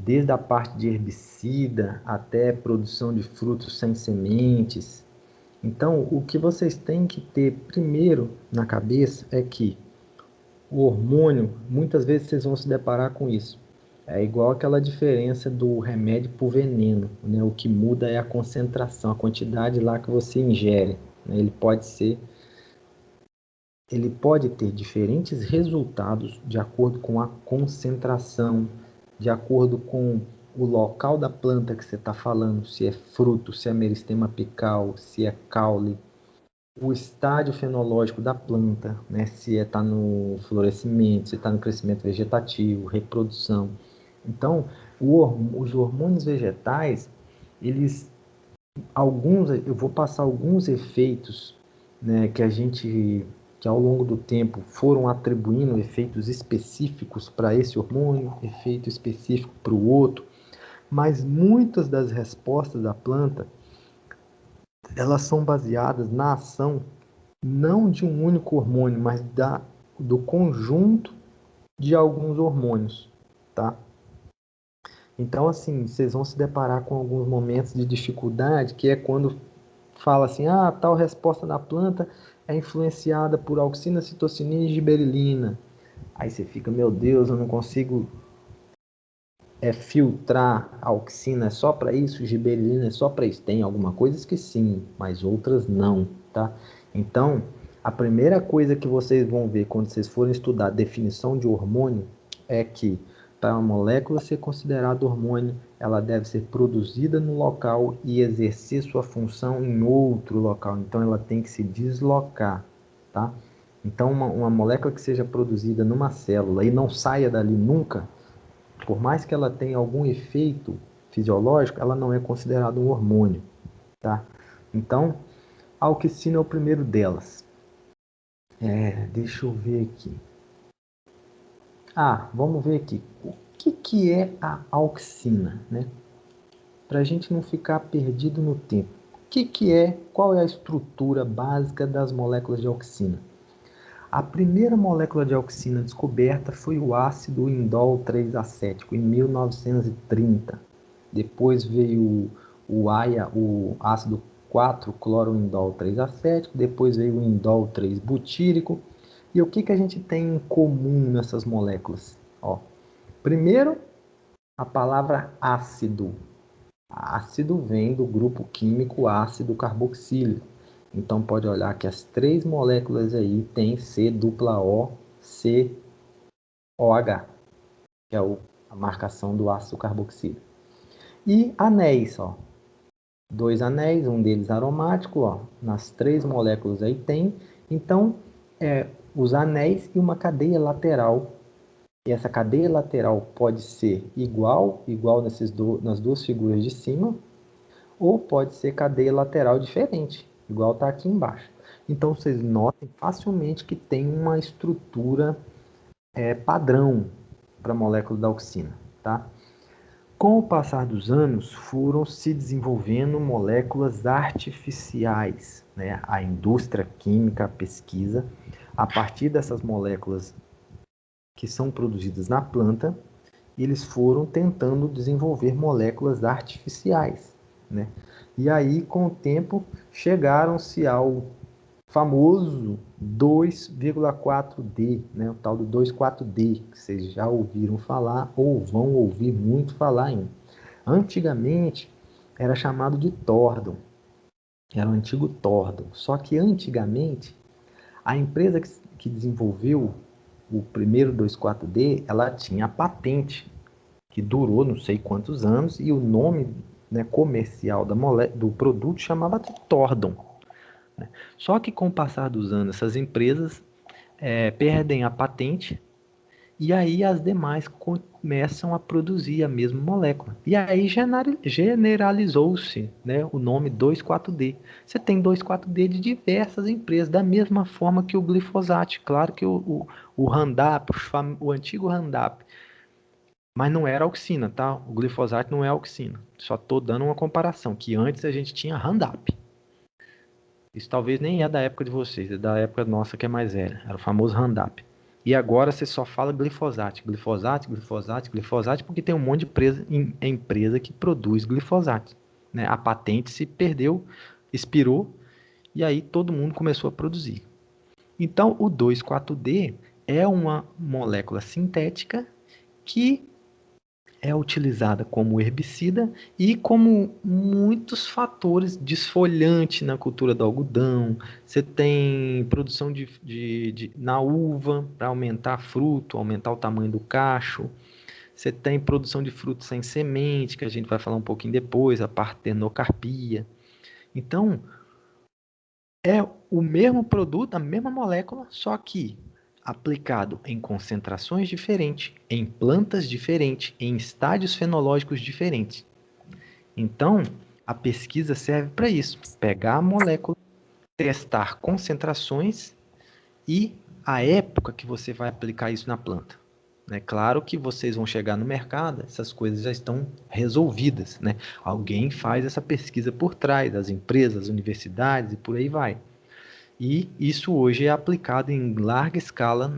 desde a parte de herbicida até produção de frutos sem sementes. Então, o que vocês têm que ter primeiro na cabeça é que o hormônio, muitas vezes vocês vão se deparar com isso. É igual aquela diferença do remédio para o veneno, né? O que muda é a concentração, a quantidade lá que você ingere, né? Ele pode ter diferentes resultados de acordo com a concentração, de acordo com o local da planta que você está falando, se é fruto, se é meristema apical, se é caule, o estágio fenológico da planta, né? Se está no florescimento, se está no crescimento vegetativo, reprodução. Então, os hormônios vegetais, eles, eu vou passar alguns efeitos, né, que ao longo do tempo foram atribuindo efeitos específicos para esse hormônio, efeito específico para o outro, mas muitas das respostas da planta, elas são baseadas na ação não de um único hormônio, mas do conjunto de alguns hormônios, tá? Então, assim, vocês vão se deparar com alguns momentos de dificuldade, que é quando fala assim, tal resposta da planta é influenciada por auxina, citocinina e giberelina. Aí você fica, meu Deus, eu não consigo filtrar a auxina, é só para isso, giberelina é só para isso. Tem algumas coisas que sim, mas outras não, tá? Então, a primeira coisa que vocês vão ver quando vocês forem estudar a definição de hormônio é que para uma molécula ser considerada hormônio, ela deve ser produzida no local e exercer sua função em outro local. Então, ela tem que se deslocar, tá? Então, uma molécula que seja produzida numa célula e não saia dali nunca, por mais que ela tenha algum efeito fisiológico, ela não é considerada um hormônio, tá? Então, a auxina é o primeiro delas. Deixa eu ver aqui. Vamos ver aqui. O que é a auxina, né? Para a gente não ficar perdido no tempo. Qual é a estrutura básica das moléculas de auxina? A primeira molécula de auxina descoberta foi o ácido indol 3-acético, em 1930. Depois veio o ácido 4-cloroindol 3-acético, depois veio o indol 3-butírico. E o que a gente tem em comum nessas moléculas? Primeiro, a palavra ácido. Ácido vem do grupo químico ácido carboxílico. Então pode olhar que as três moléculas aí têm C-O-C-O-H, que é a marcação do ácido carboxílico. E anéis, dois anéis, um deles aromático, nas três moléculas aí tem. Então, os anéis e uma cadeia lateral. E essa cadeia lateral pode ser igual nas duas figuras de cima, ou pode ser cadeia lateral diferente, igual está aqui embaixo. Então, vocês notem facilmente que tem uma estrutura padrão para a molécula da auxina, tá? Com o passar dos anos, foram se desenvolvendo moléculas artificiais, né? A indústria química, a pesquisa, a partir dessas moléculas que são produzidas na planta, eles foram tentando desenvolver moléculas artificiais, né? E aí, com o tempo, chegaram-se ao famoso 2,4D, né? O tal do 2,4D, que vocês já ouviram falar ou vão ouvir muito falar ainda. Antigamente, era chamado de Tordon, era o antigo Tordon. Só que antigamente, a empresa que desenvolveu o primeiro 2,4D, ela tinha a patente, que durou não sei quantos anos, e o nome, né, comercial do produto chamava Tordon. Só que com o passar dos anos, essas empresas perdem a patente e aí as demais começam a produzir a mesma molécula. E aí generalizou-se, né, o nome 2,4-D. Você tem 2,4-D de diversas empresas, da mesma forma que o glifosato. Claro que o Roundup, o antigo Roundup, mas não era auxina, tá? O glifosato não é auxina. Só estou dando uma comparação, que antes a gente tinha Roundup. Isso talvez nem é da época de vocês, é da época nossa que é mais velha. Era o famoso Roundup. E agora você só fala glifosato, glifosato, glifosato, glifosato, porque tem um monte de empresa que produz glifosato, né? A patente se perdeu, expirou, e aí todo mundo começou a produzir. Então, o 2,4-D é uma molécula sintética que é utilizada como herbicida e como muitos fatores desfoliante na cultura do algodão. Você tem produção na uva para aumentar fruto, aumentar o tamanho do cacho. Você tem produção de frutos sem semente, que a gente vai falar um pouquinho depois, a partenocarpia. Então, é o mesmo produto, a mesma molécula, só que aplicado em concentrações diferentes, em plantas diferentes, em estádios fenológicos diferentes. Então, a pesquisa serve para isso, pegar a molécula, testar concentrações e a época que você vai aplicar isso na planta. É claro que vocês vão chegar no mercado, essas coisas já estão resolvidas, né? Alguém faz essa pesquisa por trás, as empresas, as universidades e por aí vai. E isso hoje é aplicado em larga escala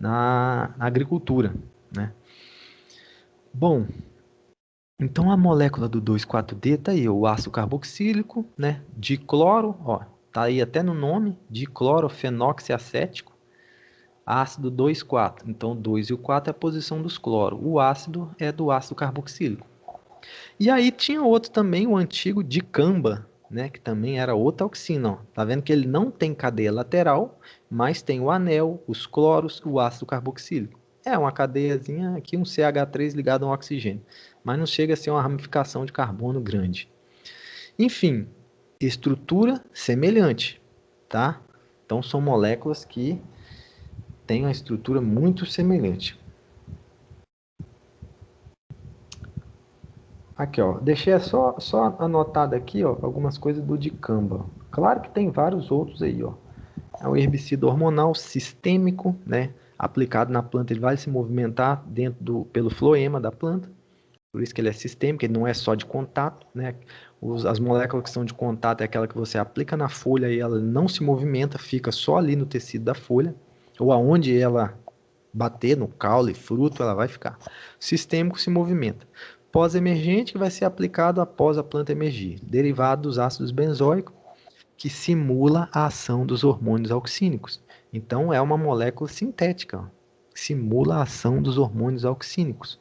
na agricultura, né? Bom, então a molécula do 2,4-D tá aí, o ácido carboxílico, né? Dicloro, ó, tá aí até no nome, diclorofenoxiacético, ácido 2,4. Então o 2 e o 4 é a posição dos cloros. O ácido é do ácido carboxílico. E aí tinha outro também, o antigo dicamba, né, que também era outra auxina. Ó. Tá vendo que ele não tem cadeia lateral, mas tem o anel, os cloros, o ácido carboxílico. É uma cadeiazinha aqui, um CH3 ligado a um oxigênio, mas não chega a ser uma ramificação de carbono grande. Enfim, estrutura semelhante, tá? Então são moléculas que têm uma estrutura muito semelhante. Aqui, ó, deixei só anotado aqui, ó, algumas coisas do dicamba. Claro que tem vários outros aí, ó. É um herbicida hormonal sistêmico, né? Aplicado na planta, ele vai se movimentar pelo floema da planta. Por isso que ele é sistêmico, ele não é só de contato, né? As moléculas que são de contato é aquela que você aplica na folha e ela não se movimenta, fica só ali no tecido da folha, ou aonde ela bater no caule, fruto, ela vai ficar. Sistêmico se movimenta. Pós-emergente, que vai ser aplicado após a planta emergir. Derivado dos ácidos benzoicos, que simula a ação dos hormônios auxínicos. Então, é uma molécula sintética, ó, simula a ação dos hormônios auxínicos.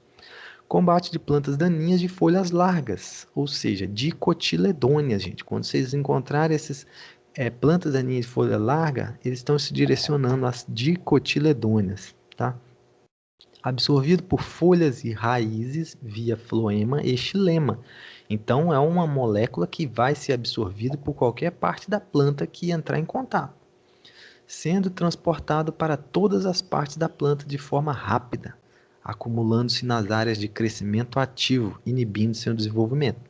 Combate de plantas daninhas de folhas largas, ou seja, dicotiledôneas, gente. Quando vocês encontrarem essas plantas daninhas de folha larga, eles estão se direcionando às dicotiledôneas, tá? Absorvido por folhas e raízes via floema e xilema. Então, é uma molécula que vai ser absorvida por qualquer parte da planta que entrar em contato, sendo transportado para todas as partes da planta de forma rápida, acumulando-se nas áreas de crescimento ativo, inibindo seu desenvolvimento.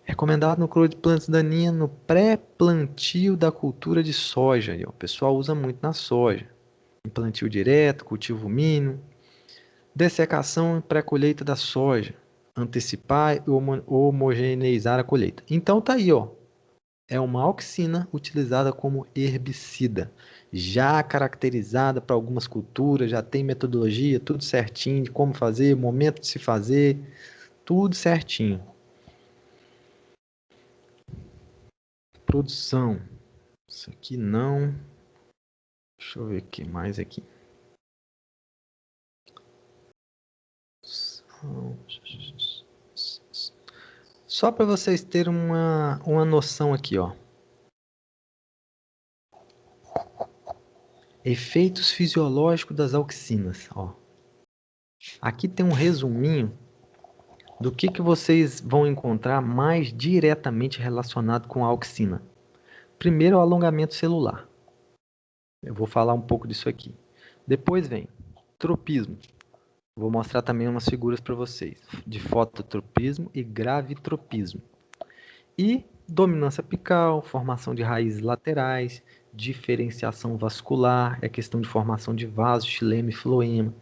Recomendado no coro de plantas daninhas no pré-plantio da cultura de soja. O pessoal usa muito na soja. Em plantio direto, cultivo mínimo. Dessecação e pré-colheita da soja. Antecipar e homogeneizar a colheita. Então tá aí, ó. É uma auxina utilizada como herbicida, já caracterizada para algumas culturas, já tem metodologia, tudo certinho de como fazer, momento de se fazer, tudo certinho. Produção. Isso aqui não. Deixa eu ver o que mais aqui. Só para vocês terem uma noção aqui, ó. Efeitos fisiológicos das auxinas, ó. Aqui tem um resuminho do que vocês vão encontrar mais diretamente relacionado com a auxina. Primeiro, o alongamento celular. Eu vou falar um pouco disso aqui. Depois vem tropismo. Vou mostrar também umas figuras para vocês, de fototropismo e gravitropismo. E dominância apical, formação de raízes laterais, diferenciação vascular, é questão de formação de vaso, xilema e floema,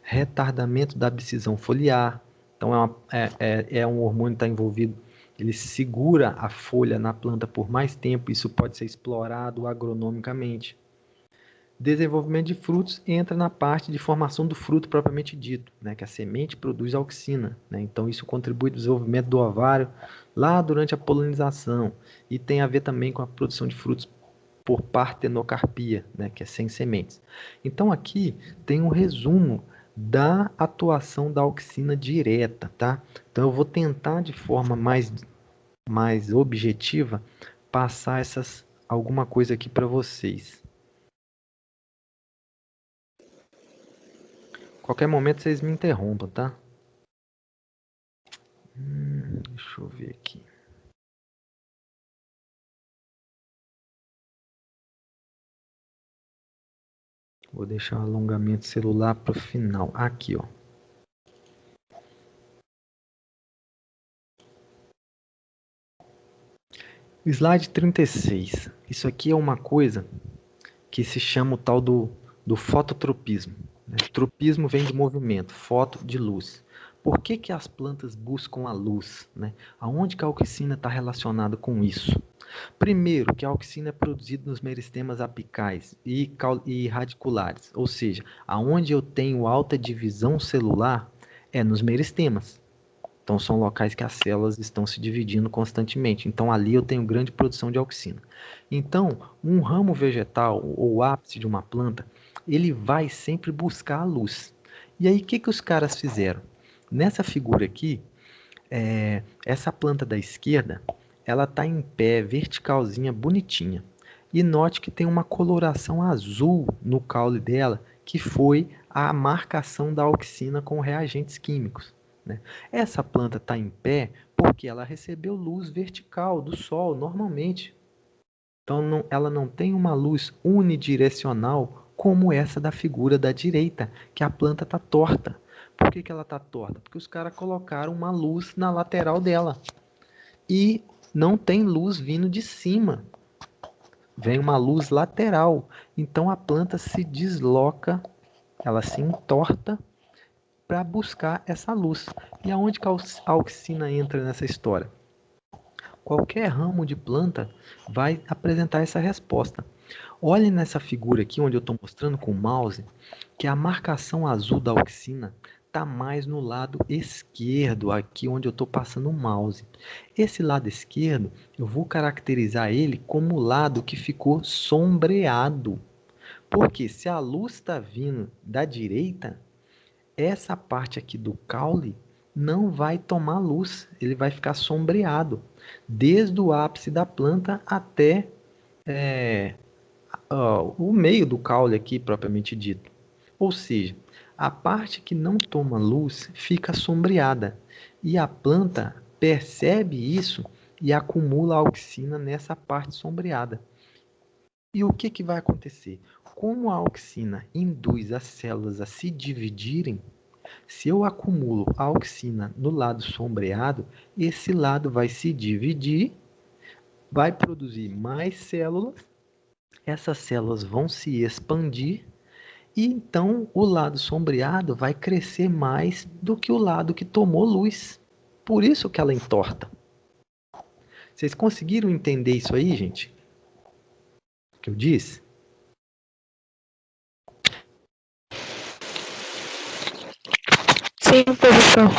retardamento da abscisão foliar. Então, é um hormônio que está envolvido, ele segura a folha na planta por mais tempo, isso pode ser explorado agronomicamente. Desenvolvimento de frutos entra na parte de formação do fruto propriamente dito, né? Que a semente produz auxina, né? Então isso contribui para o desenvolvimento do ovário lá durante a polinização e tem a ver também com a produção de frutos por partenocarpia, né? Que é sem sementes. Então aqui tem um resumo da atuação da auxina direta, tá? Então eu vou tentar de forma mais objetiva passar alguma coisa aqui para vocês. Qualquer momento vocês me interrompam, tá? Deixa eu ver aqui. Vou deixar o alongamento celular para o final. Aqui, ó. Slide 36. Isso aqui é uma coisa que se chama o tal do fototropismo. Né? Tropismo vem de movimento, foto de luz. Por que, que as plantas buscam a luz? Né? Aonde que a auxina está relacionada com isso? Primeiro, que a auxina é produzida nos meristemas apicais e radiculares, ou seja, aonde eu tenho alta divisão celular é nos meristemas. Então, são locais que as células estão se dividindo constantemente. Então, ali eu tenho grande produção de auxina. Então, um ramo vegetal ou o ápice de uma planta, ele vai sempre buscar a luz. E aí, o que os caras fizeram? Nessa figura aqui, essa planta da esquerda, ela está em pé, verticalzinha, bonitinha. E note que tem uma coloração azul no caule dela, que foi a marcação da auxina com reagentes químicos. Né? Essa planta está em pé porque ela recebeu luz vertical do sol, normalmente. Então, ela não tem uma luz unidirecional como essa da figura da direita, que a planta está torta. Por que ela está torta? Porque os caras colocaram uma luz na lateral dela. E não tem luz vindo de cima. Vem uma luz lateral. Então, a planta se desloca, ela se entorta para buscar essa luz. E aonde que a auxina entra nessa história? Qualquer ramo de planta vai apresentar essa resposta. Olhe nessa figura aqui, onde eu estou mostrando com o mouse, que a marcação azul da auxina está mais no lado esquerdo, aqui onde eu estou passando o mouse. Esse lado esquerdo, eu vou caracterizar ele como o lado que ficou sombreado. Porque se a luz está vindo da direita, essa parte aqui do caule não vai tomar luz, ele vai ficar sombreado, desde o ápice da planta até o meio do caule aqui, propriamente dito. Ou seja, a parte que não toma luz fica sombreada, e a planta percebe isso e acumula auxina nessa parte sombreada. E o que vai acontecer? Como a auxina induz as células a se dividirem, se eu acumulo a auxina no lado sombreado, esse lado vai se dividir, vai produzir mais células, essas células vão se expandir, e então o lado sombreado vai crescer mais do que o lado que tomou luz. Por isso que ela entorta. Vocês conseguiram entender isso aí, gente? O que eu disse? Sim, professor.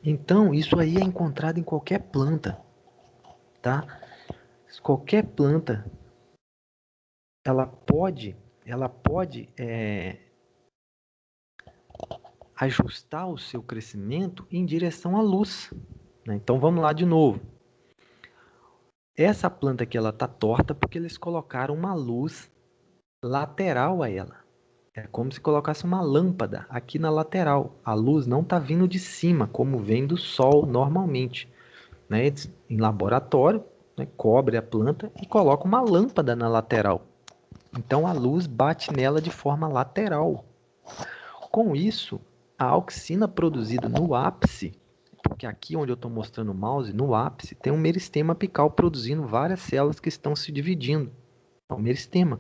Então, isso aí é encontrado em qualquer planta, tá? Qualquer planta, ela pode ajustar o seu crescimento em direção à luz. Né? Então, vamos lá de novo. Essa planta aqui, ela está torta porque eles colocaram uma luz lateral a ela. É como se colocasse uma lâmpada aqui na lateral. A luz não está vindo de cima, como vem do sol normalmente. Né? Em laboratório, né? Cobre a planta e coloca uma lâmpada na lateral. Então, a luz bate nela de forma lateral. Com isso, a auxina produzida no ápice, porque aqui onde eu estou mostrando o mouse, no ápice, tem um meristema apical produzindo várias células que estão se dividindo. É um meristema.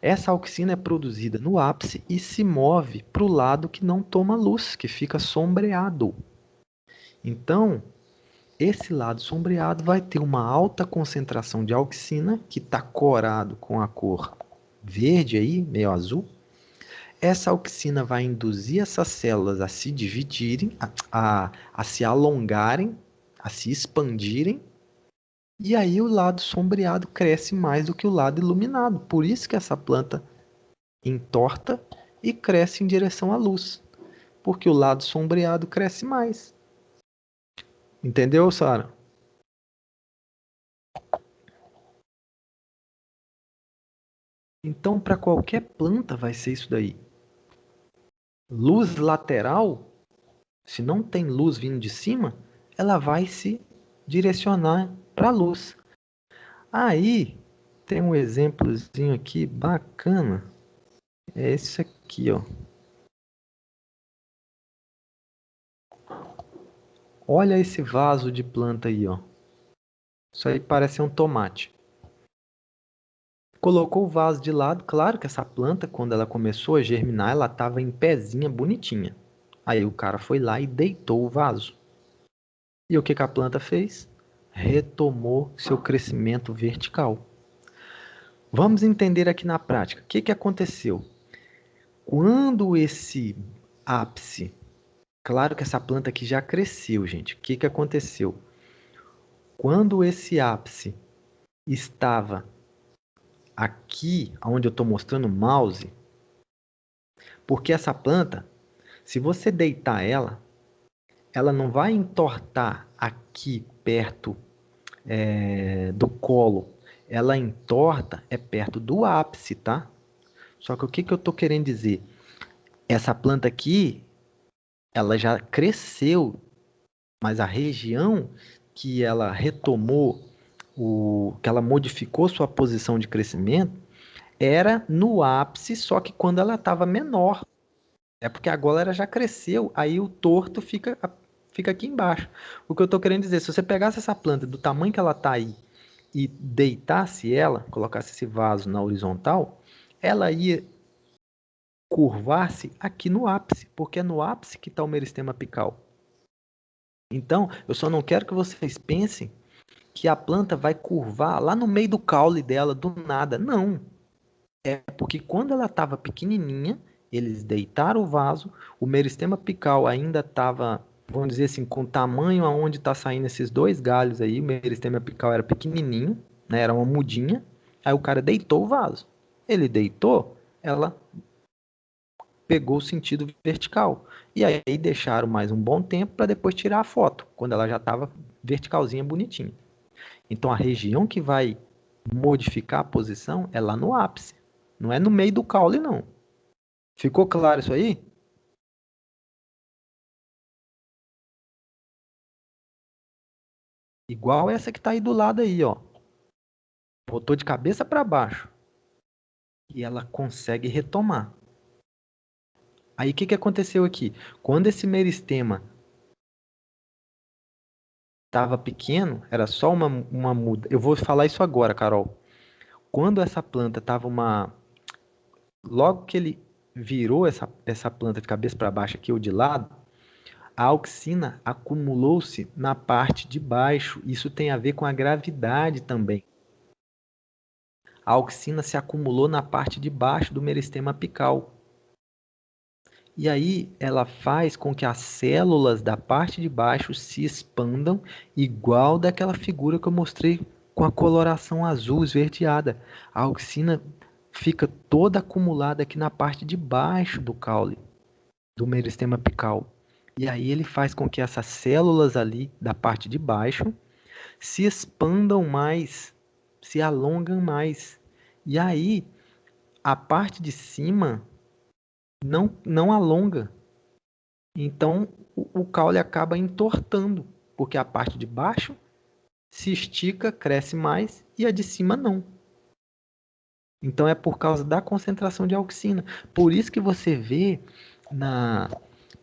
Essa auxina é produzida no ápice e se move para o lado que não toma luz, que fica sombreado. Então, esse lado sombreado vai ter uma alta concentração de auxina, que está corado com a cor verde aí, meio azul. Essa auxina vai induzir essas células a se dividirem, a se alongarem, a se expandirem, e aí o lado sombreado cresce mais do que o lado iluminado. Por isso que essa planta entorta e cresce em direção à luz, porque o lado sombreado cresce mais. Entendeu, Sara? Então, para qualquer planta vai ser isso daí. Luz lateral, se não tem luz vindo de cima, ela vai se direcionar para a luz. Aí, tem um exemplozinho aqui bacana. É esse aqui, ó. Olha esse vaso de planta aí, ó. Isso aí parece um tomate. Colocou o vaso de lado. Claro que essa planta, quando ela começou a germinar, ela estava em pezinha, bonitinha. Aí o cara foi lá e deitou o vaso. E o que a planta fez? Retomou seu crescimento vertical. Vamos entender aqui na prática. O que aconteceu? Quando esse ápice... Claro que essa planta aqui já cresceu, gente. O que aconteceu? Quando esse ápice estava aqui, onde eu estou mostrando o mouse, porque essa planta, se você deitar ela, ela não vai entortar aqui perto do colo. Ela entorta perto do ápice, tá? Só que o que eu estou querendo dizer? Essa planta aqui, ela já cresceu, mas a região que ela retomou, que ela modificou sua posição de crescimento, era no ápice, só que quando ela estava menor. É porque agora ela já cresceu, aí o torto fica aqui embaixo. O que eu estou querendo dizer, se você pegasse essa planta do tamanho que ela está aí e deitasse ela, colocasse esse vaso na horizontal, ela ia curvar-se aqui no ápice, porque é no ápice que está o meristema apical. Então, eu só não quero que vocês pensem que a planta vai curvar lá no meio do caule dela, do nada. Não. É porque quando ela estava pequenininha, eles deitaram o vaso, o meristema apical ainda estava, vamos dizer assim, com o tamanho aonde está saindo esses dois galhos aí, o meristema apical era pequenininho, né, era uma mudinha, aí o cara deitou o vaso. Ele deitou, ela pegou o sentido vertical. E aí deixaram mais um bom tempo para depois tirar a foto, quando ela já estava verticalzinha, bonitinha. Então a região que vai modificar a posição é lá no ápice. Não é no meio do caule, não. Ficou claro isso aí? Igual essa que está aí do lado aí, ó. Botou de cabeça para baixo. E ela consegue retomar. Aí o que aconteceu aqui? Quando esse meristema estava pequeno, era só uma muda. Eu vou falar isso agora, Carol. Quando essa planta estava uma... Logo que ele virou essa planta de cabeça para baixo aqui ou de lado, a auxina acumulou-se na parte de baixo. Isso tem a ver com a gravidade também. A auxina se acumulou na parte de baixo do meristema apical. E aí ela faz com que as células da parte de baixo se expandam igual daquela figura que eu mostrei com a coloração azul esverdeada. A auxina fica toda acumulada aqui na parte de baixo do caule, do meristema apical. E aí ele faz com que essas células ali da parte de baixo se expandam mais, se alongam mais. E aí a parte de cima não alonga. Então o caule acaba entortando, porque a parte de baixo se estica, cresce mais e a de cima não. Então é por causa da concentração de auxina. Por isso que você vê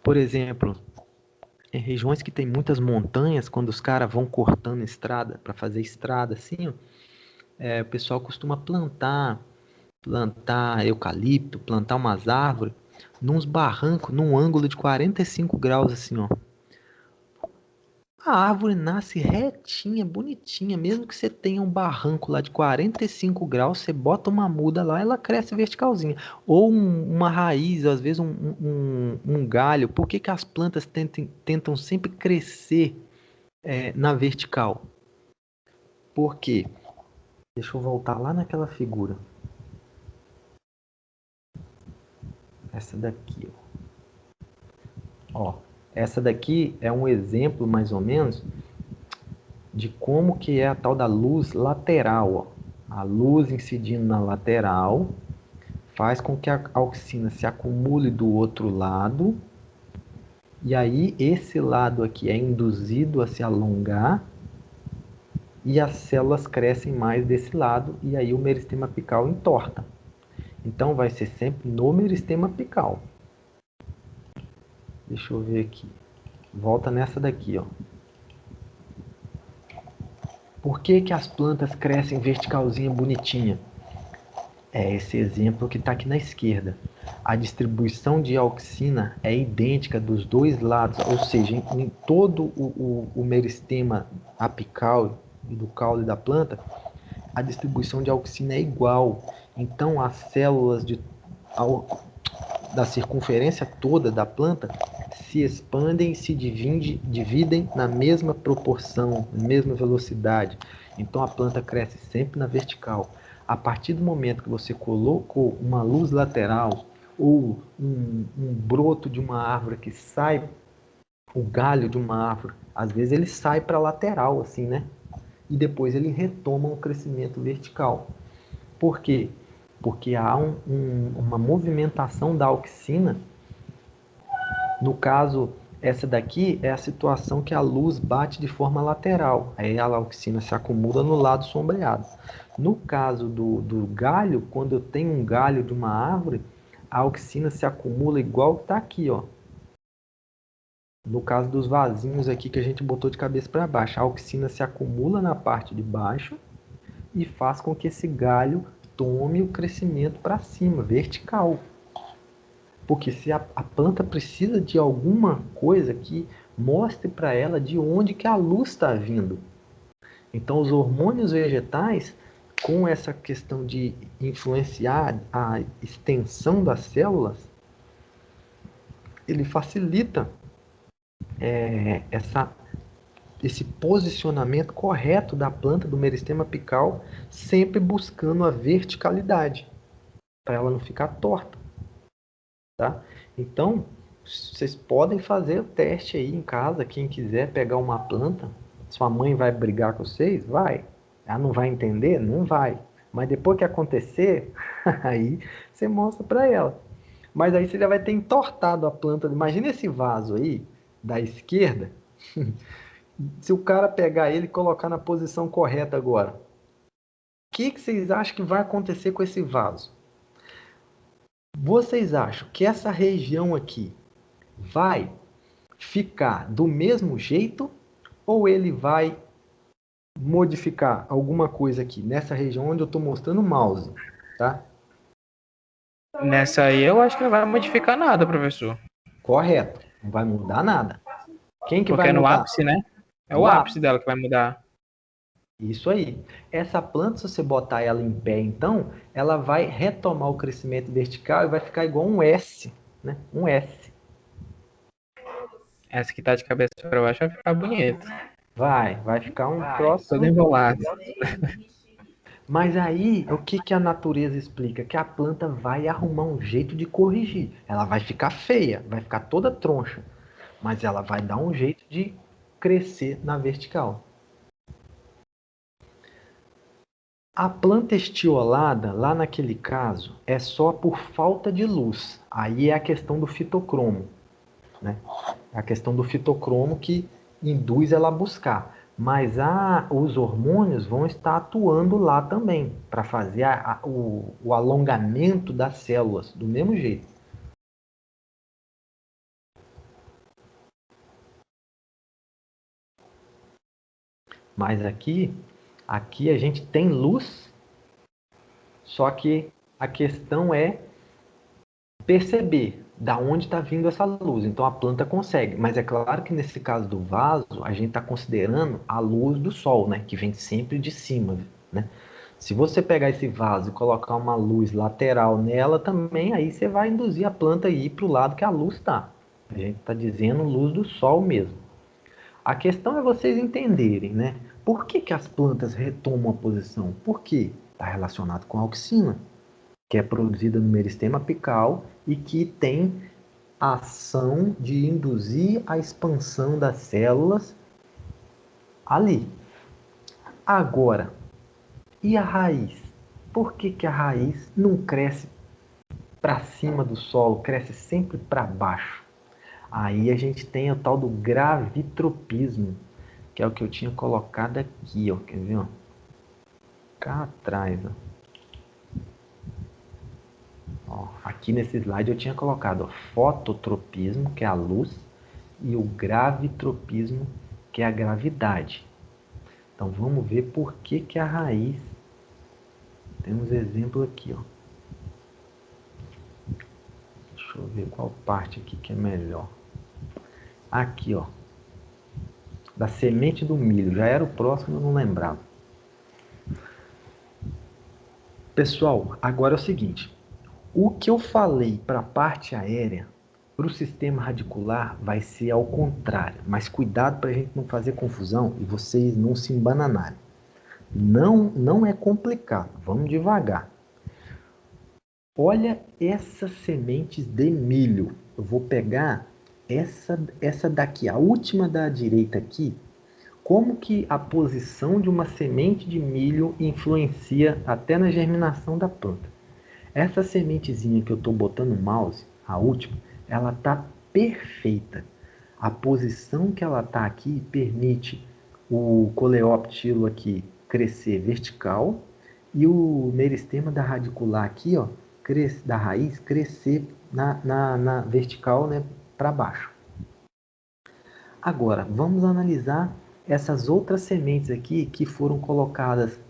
por exemplo, em regiões que tem muitas montanhas, quando os caras vão cortando estrada para fazer estrada assim, ó, o pessoal costuma plantar eucalipto, plantar umas árvores nos barrancos, num ângulo de 45 graus assim, ó. A árvore nasce retinha, bonitinha, mesmo que você tenha um barranco lá de 45 graus, você bota uma muda lá, ela cresce verticalzinha. Ou uma raiz, às vezes um galho. Por que que as plantas tentam sempre crescer na vertical? Por quê? Deixa eu voltar lá naquela figura. Essa daqui, ó. Essa daqui é um exemplo, mais ou menos, de como que é a tal da luz lateral, ó. A luz incidindo na lateral faz com que a auxina se acumule do outro lado, e aí esse lado aqui é induzido a se alongar, e as células crescem mais desse lado, e aí o meristema apical entorta. Então vai ser sempre no meristema apical. Deixa eu ver aqui. Volta nessa daqui, ó. Por que que as plantas crescem verticalzinha, bonitinha? É esse exemplo que está aqui na esquerda. A distribuição de auxina é idêntica dos dois lados, ou seja, em todo o meristema apical do caule da planta, a distribuição de auxina é igual. Então, as células da circunferência toda da planta se expandem e se dividem na mesma proporção, na mesma velocidade. Então, a planta cresce sempre na vertical. A partir do momento que você colocou uma luz lateral ou um broto de uma árvore que sai, o galho de uma árvore, às vezes ele sai para a lateral, assim, né? E depois ele retoma um crescimento vertical. Por quê? Porque há uma movimentação da auxina. No caso, essa daqui é a situação que a luz bate de forma lateral. Aí a auxina se acumula no lado sombreado. No caso do galho, quando eu tenho um galho de uma árvore, a auxina se acumula igual está aqui, ó. No caso dos vasinhos aqui que a gente botou de cabeça para baixo, a auxina se acumula na parte de baixo e faz com que esse galho tome o crescimento para cima, vertical. Porque se a planta precisa de alguma coisa que mostre para ela de onde que a luz está vindo. Então, os hormônios vegetais, com essa questão de influenciar a extensão das células, ele facilita esse posicionamento correto da planta, do meristema apical, sempre buscando a verticalidade, para ela não ficar torta. Tá? Então, vocês podem fazer o teste aí em casa, quem quiser pegar uma planta. Sua mãe vai brigar com vocês? Vai. Ela não vai entender? Não vai. Mas depois que acontecer, aí você mostra para ela. Mas aí você já vai ter entortado a planta. Imagina esse vaso aí, da esquerda. Se o cara pegar ele e colocar na posição correta agora, o que vocês acham que vai acontecer com esse vaso? Vocês acham que essa região aqui vai ficar do mesmo jeito ou ele vai modificar alguma coisa aqui nessa região onde eu estou mostrando o mouse, tá? Nessa aí eu acho que não vai modificar nada, professor. Correto, não vai mudar nada. Quem que vai Porque é no mudar? ápice, né? É No o ápice ápice. dela que vai mudar. Isso aí. Essa planta, se você botar ela em pé, então, ela vai retomar o crescimento vertical e vai ficar igual um S, né? Um S. Essa que tá de cabeça para baixo vai ficar bonita. Vai ficar um troço. Todo enrolado. Mas aí, o que que a natureza explica? Que a planta vai arrumar um jeito de corrigir. Ela vai ficar feia, vai ficar toda troncha, mas ela vai dar um jeito de crescer na vertical. A planta estiolada, lá naquele caso, é só por falta de luz. Aí é a questão do fitocromo, né? É a questão do fitocromo que induz ela a buscar. Mas os hormônios vão estar atuando lá também, para fazer o alongamento das células, do mesmo jeito. Mas aqui a gente tem luz, só que a questão é perceber da onde está vindo essa luz. Então a planta consegue, mas é claro que nesse caso do vaso, a gente está considerando a luz do sol, né? Que vem sempre de cima, né? Se você pegar esse vaso e colocar uma luz lateral nela também, aí você vai induzir a planta a ir para o lado que a luz está. A gente está dizendo luz do sol mesmo. A questão é vocês entenderem, né? Por que, que as plantas retomam a posição? Porque está relacionado com a auxina, que é produzida no meristema apical e que tem a ação de induzir a expansão das células ali. Agora, e a raiz? Por que, que a raiz não cresce para cima do solo, cresce sempre para baixo? Aí a gente tem o tal do gravitropismo, que é o que eu tinha colocado aqui, ó. Quer ver, ó? Cá atrás, ó. Ó, aqui nesse slide eu tinha colocado ó, fototropismo, que é a luz, e o gravitropismo, que é a gravidade. Então vamos ver por que, que a raiz. Temos exemplo aqui, ó. Deixa eu ver qual parte aqui que é melhor. Aqui, ó. Da semente do milho. Já era o próximo, eu não lembrava. Pessoal, agora é o seguinte. O que eu falei para a parte aérea, para o sistema radicular, vai ser ao contrário. Mas cuidado para a gente não fazer confusão e vocês não se embananarem. Não é complicado. Vamos devagar. Olha essas sementes de milho. Eu vou pegar essa daqui, a última da direita aqui. Como que a posição de uma semente de milho influencia até na germinação da planta? Essa sementezinha que eu estou botando no mouse, a última, ela está perfeita. A posição que ela está aqui permite o coleóptilo aqui crescer vertical e o meristema da radicular aqui, ó, da raiz, crescer na vertical, né, para baixo. Agora, vamos analisar essas outras sementes aqui que foram colocadas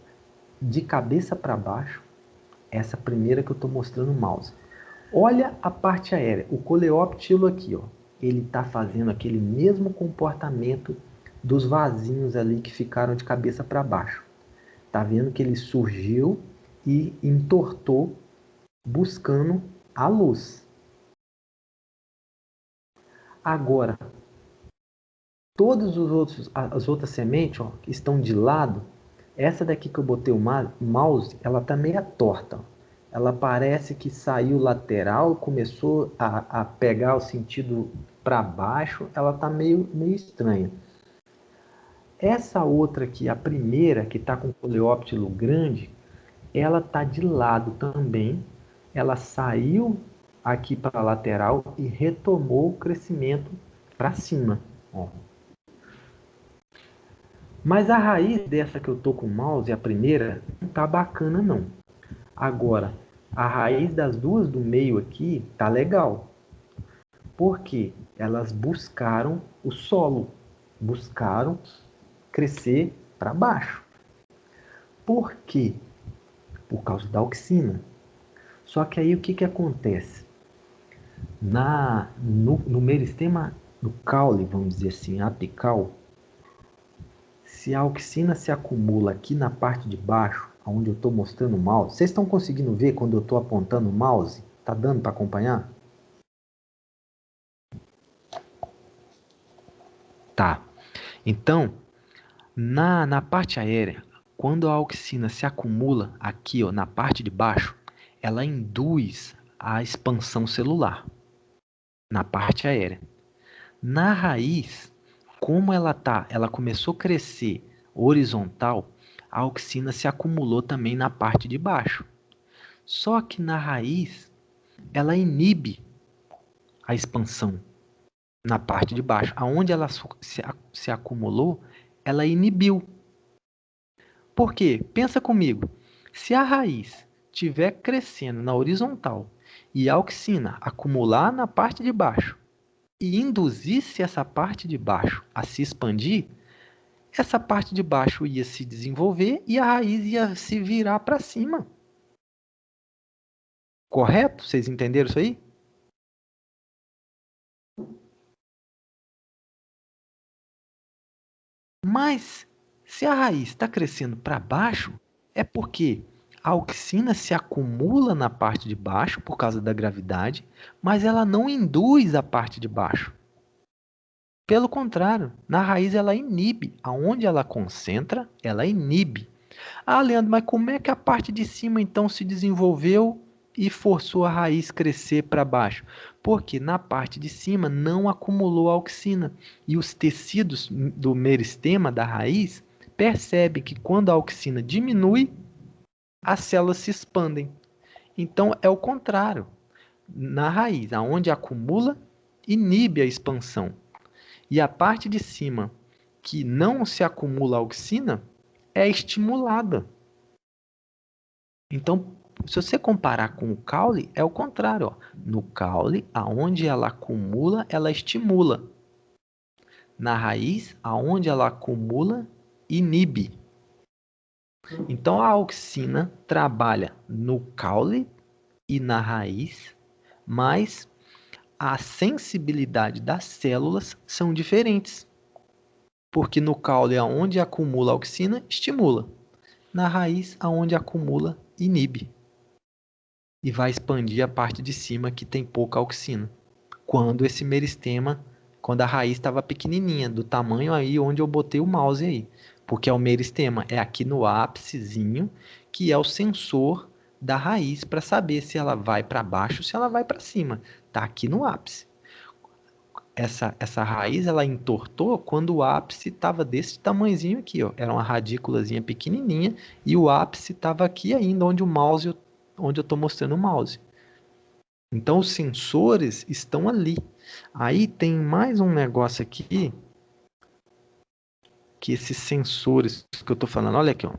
de cabeça para baixo. Essa primeira que eu estou mostrando no mouse. Olha a parte aérea, o coleóptilo aqui, ó. Ele está fazendo aquele mesmo comportamento dos vasinhos ali que ficaram de cabeça para baixo. Tá vendo que ele surgiu e entortou buscando a luz. Agora, todas as outras sementes, ó, que estão de lado, essa daqui que eu botei o mouse, ela tá meio torta. Ela parece que saiu lateral, começou a pegar o sentido para baixo, ela tá meio estranha. Essa outra aqui, a primeira, que está com o coleóptilo grande, ela tá de lado também. Ela saiu aqui para a lateral e retomou o crescimento para cima. Ó. Mas a raiz dessa que eu tô com o mouse, a primeira, não tá bacana não. Agora, a raiz das duas do meio aqui tá legal. Porque elas buscaram o solo, buscaram crescer para baixo. Por quê? Por causa da auxina. Só que aí o que acontece? No meristema do caule, vamos dizer assim, apical, se a auxina se acumula aqui na parte de baixo, onde eu estou mostrando o mouse, vocês estão conseguindo ver quando eu estou apontando o mouse? Tá dando para acompanhar? Tá. Então, na parte aérea, quando a auxina se acumula aqui ó, na parte de baixo, ela induz a expansão celular na parte aérea. Na raiz, como ela começou a crescer horizontal, a auxina se acumulou também na parte de baixo. Só que na raiz, ela inibe a expansão na parte de baixo. Aonde ela se acumulou, ela inibiu. Por quê? Pensa comigo. Se a raiz estiver crescendo na horizontal e a auxina acumular na parte de baixo e induzisse essa parte de baixo a se expandir, essa parte de baixo ia se desenvolver e a raiz ia se virar para cima. Correto? Vocês entenderam isso aí? Mas se a raiz está crescendo para baixo, é porque a auxina se acumula na parte de baixo por causa da gravidade, mas ela não induz a parte de baixo. Pelo contrário, na raiz ela inibe. Aonde ela concentra, ela inibe. Ah, Leandro, mas como é que a parte de cima então se desenvolveu e forçou a raiz crescer para baixo? Porque na parte de cima não acumulou auxina. E os tecidos do meristema, da raiz, percebem que quando a auxina diminui, as células se expandem. Então é o contrário. Na raiz, aonde acumula, inibe a expansão. E a parte de cima, que não se acumula auxina, é estimulada. Então, se você comparar com o caule, é o contrário. Ó. No caule, aonde ela acumula, ela estimula. Na raiz, aonde ela acumula, inibe. Então, a auxina trabalha no caule e na raiz, mas a sensibilidade das células são diferentes. Porque no caule, aonde acumula auxina, estimula. Na raiz, aonde acumula, inibe. E vai expandir a parte de cima que tem pouca auxina. Quando esse meristema, quando a raiz estava pequenininha, do tamanho aí onde eu botei o mouse aí. Porque é o meristema, é aqui no ápicezinho, que é o sensor da raiz para saber se ela vai para baixo ou se ela vai para cima. Tá aqui no ápice. Essa raiz ela entortou quando o ápice estava desse tamanhozinho aqui, ó. Era uma radículazinha pequenininha e o ápice estava aqui ainda onde onde eu estou mostrando o mouse. Então os sensores estão ali. Aí tem mais um negócio aqui que esses sensores que eu estou falando, olha aqui, ó.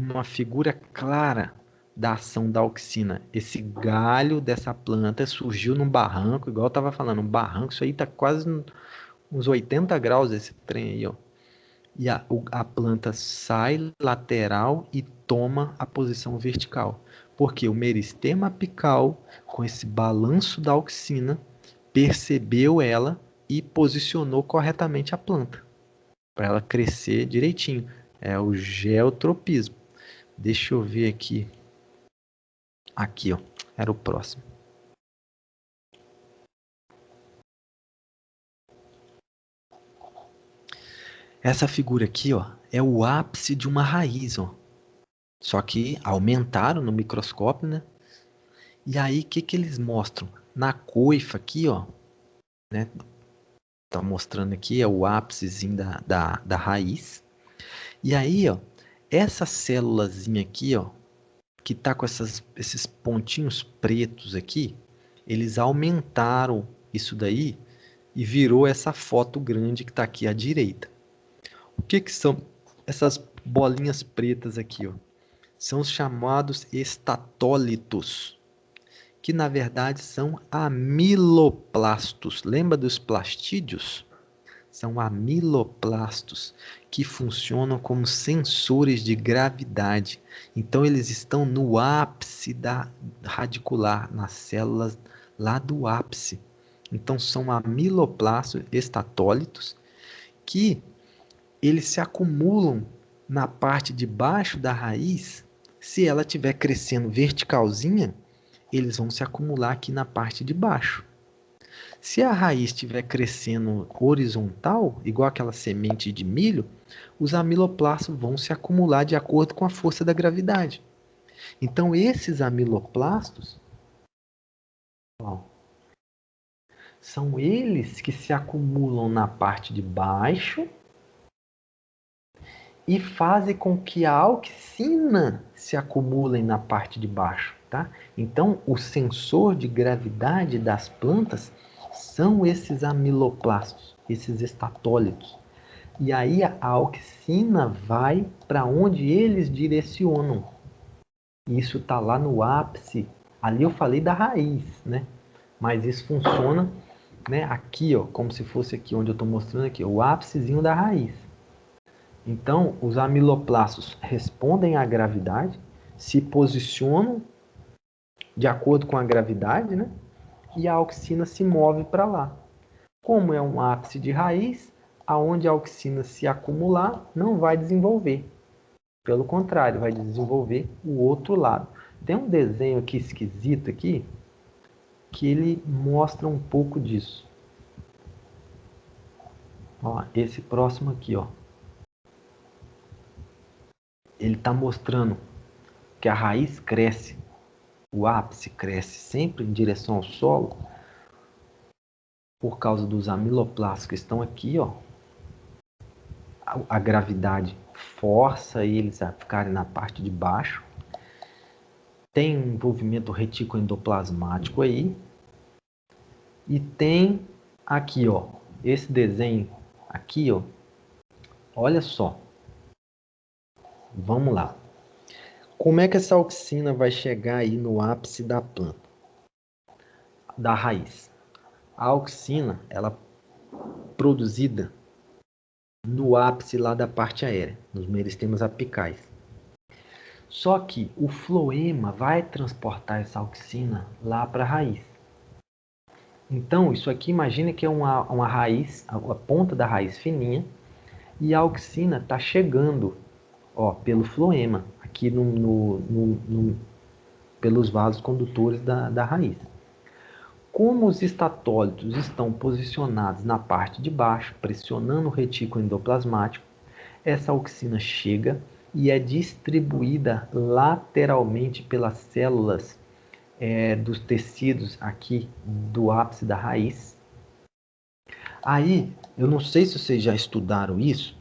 Uma figura clara da ação da auxina. Esse galho dessa planta surgiu num barranco, igual eu estava falando, um barranco, isso aí está quase uns 80 graus esse trem aí, ó. E a planta sai lateral e toma a posição vertical. Porque o meristema apical, com esse balanço da auxina, percebeu ela e posicionou corretamente a planta. Para ela crescer direitinho. É o geotropismo. Deixa eu ver aqui. Aqui, ó. Era o próximo. Essa figura aqui, ó, é o ápice de uma raiz, ó. Só que aumentaram no microscópio, né? E aí, o que eles mostram? Na coifa aqui, ó, né? Tá mostrando aqui, é o ápicezinho da raiz. E aí, ó, essa célulazinha aqui, ó, que tá com esses pontinhos pretos aqui, eles aumentaram isso daí e virou essa foto grande que tá aqui à direita. O que são essas bolinhas pretas aqui, ó? São os chamados estatólitos, que na verdade são amiloplastos. Lembra dos plastídeos? São amiloplastos que funcionam como sensores de gravidade. Então eles estão no ápice da radicular, nas células lá do ápice. Então são amiloplastos estatólitos que eles se acumulam na parte de baixo da raiz. Se ela estiver crescendo verticalzinha, eles vão se acumular aqui na parte de baixo. Se a raiz estiver crescendo horizontal, igual aquela semente de milho, os amiloplastos vão se acumular de acordo com a força da gravidade. Então, esses amiloplastos, ó, são eles que se acumulam na parte de baixo e fazem com que a auxina se acumule na parte de baixo, tá? Então, o sensor de gravidade das plantas são esses amiloplastos, esses estatólitos. E aí a auxina vai para onde eles direcionam. Isso está lá no ápice. Ali eu falei da raiz, né? Mas isso funciona, né? Aqui, ó, como se fosse aqui onde eu estou mostrando aqui, o ápicezinho da raiz. Então, os amiloplastos respondem à gravidade, se posicionam de acordo com a gravidade, né? E a auxina se move para lá. Como é um ápice de raiz, aonde a auxina se acumular, não vai desenvolver. Pelo contrário, vai desenvolver o outro lado. Tem um desenho aqui esquisito aqui, que ele mostra um pouco disso. Ó, esse próximo aqui, ó. Ele está mostrando que a raiz cresce, o ápice cresce sempre em direção ao solo, por causa dos amiloplastos que estão aqui, ó. A gravidade força eles a ficarem na parte de baixo. Tem um envolvimento reticoendoplasmático aí. E tem aqui, ó, esse desenho aqui, ó. Olha só. Vamos lá. Como é que essa auxina vai chegar aí no ápice da planta, da raiz? A auxina, ela é produzida no ápice lá da parte aérea, nos meristemas apicais. Só que o floema vai transportar essa auxina lá para a raiz. Então, isso aqui, imagina que é uma raiz, a ponta da raiz fininha, e a auxina está chegando, ó, pelo floema, aqui pelos vasos condutores da raiz. Como os estatólitos estão posicionados na parte de baixo, pressionando o retículo endoplasmático, essa auxina chega e é distribuída lateralmente pelas células dos tecidos aqui do ápice da raiz. Aí, eu não sei se vocês já estudaram isso,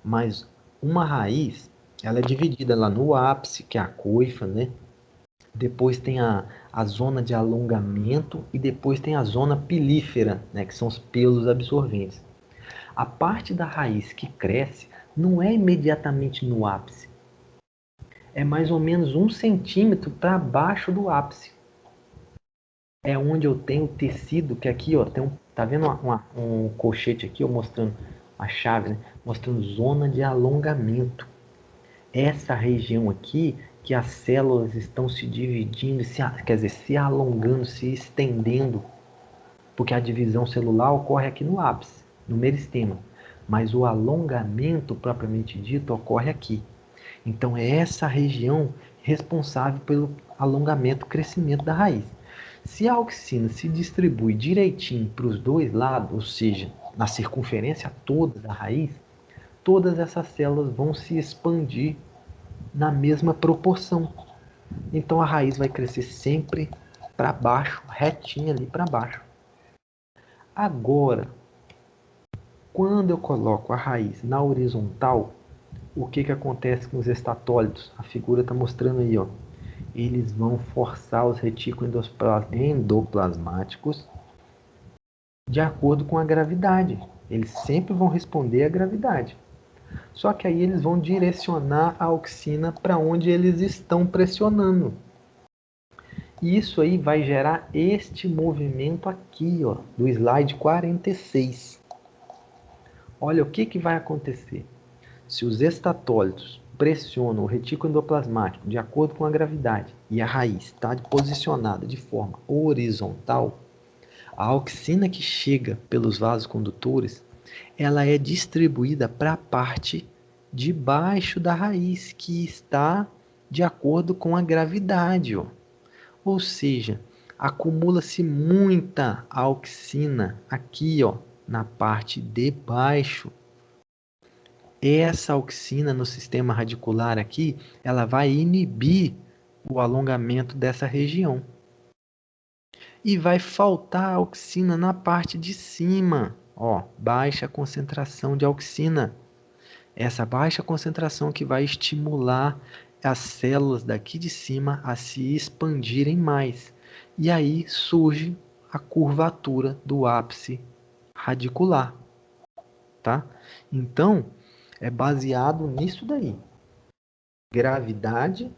mas uma raiz, ela é dividida lá no ápice, que é a coifa, né? Depois tem a zona de alongamento e depois tem a zona pilífera, né? Que são os pelos absorventes. A parte da raiz que cresce não é imediatamente no ápice. É mais ou menos 1 centímetro para baixo do ápice. É onde eu tenho o tecido, que aqui, ó, tá vendo um colchete aqui, ó, mostrando a chave, né? Mostrando zona de alongamento. Essa região aqui que as células estão se dividindo, quer dizer, se alongando, se estendendo, porque a divisão celular ocorre aqui no ápice, no meristema, mas o alongamento propriamente dito ocorre aqui. Então é essa região responsável pelo alongamento, crescimento da raiz. Se a auxina se distribui direitinho para os dois lados, ou seja, na circunferência toda da raiz, todas essas células vão se expandir na mesma proporção. Então a raiz vai crescer sempre para baixo, retinha ali para baixo. Agora, quando eu coloco a raiz na horizontal, o que acontece com os estatólitos? A figura está mostrando aí, ó. Eles vão forçar os retículos endoplasmáticos de acordo com a gravidade. Eles sempre vão responder à gravidade. Só que aí eles vão direcionar a auxina para onde eles estão pressionando. E isso aí vai gerar este movimento aqui, ó, do slide 46. Olha o que vai acontecer. Se os estatólitos pressionam o retículo endoplasmático de acordo com a gravidade e a raiz está posicionada de forma horizontal, a auxina que chega pelos vasos condutores, ela é distribuída para a parte de baixo da raiz, que está de acordo com a gravidade. Ó. Ou seja, acumula-se muita auxina aqui, ó, na parte de baixo. Essa auxina no sistema radicular aqui, ela vai inibir o alongamento dessa região. E vai faltar auxina na parte de cima, ó, baixa concentração de auxina. Essa baixa concentração que vai estimular as células daqui de cima a se expandirem mais. E aí surge a curvatura do ápice radicular, tá? Então, é baseado nisso daí. Gravidade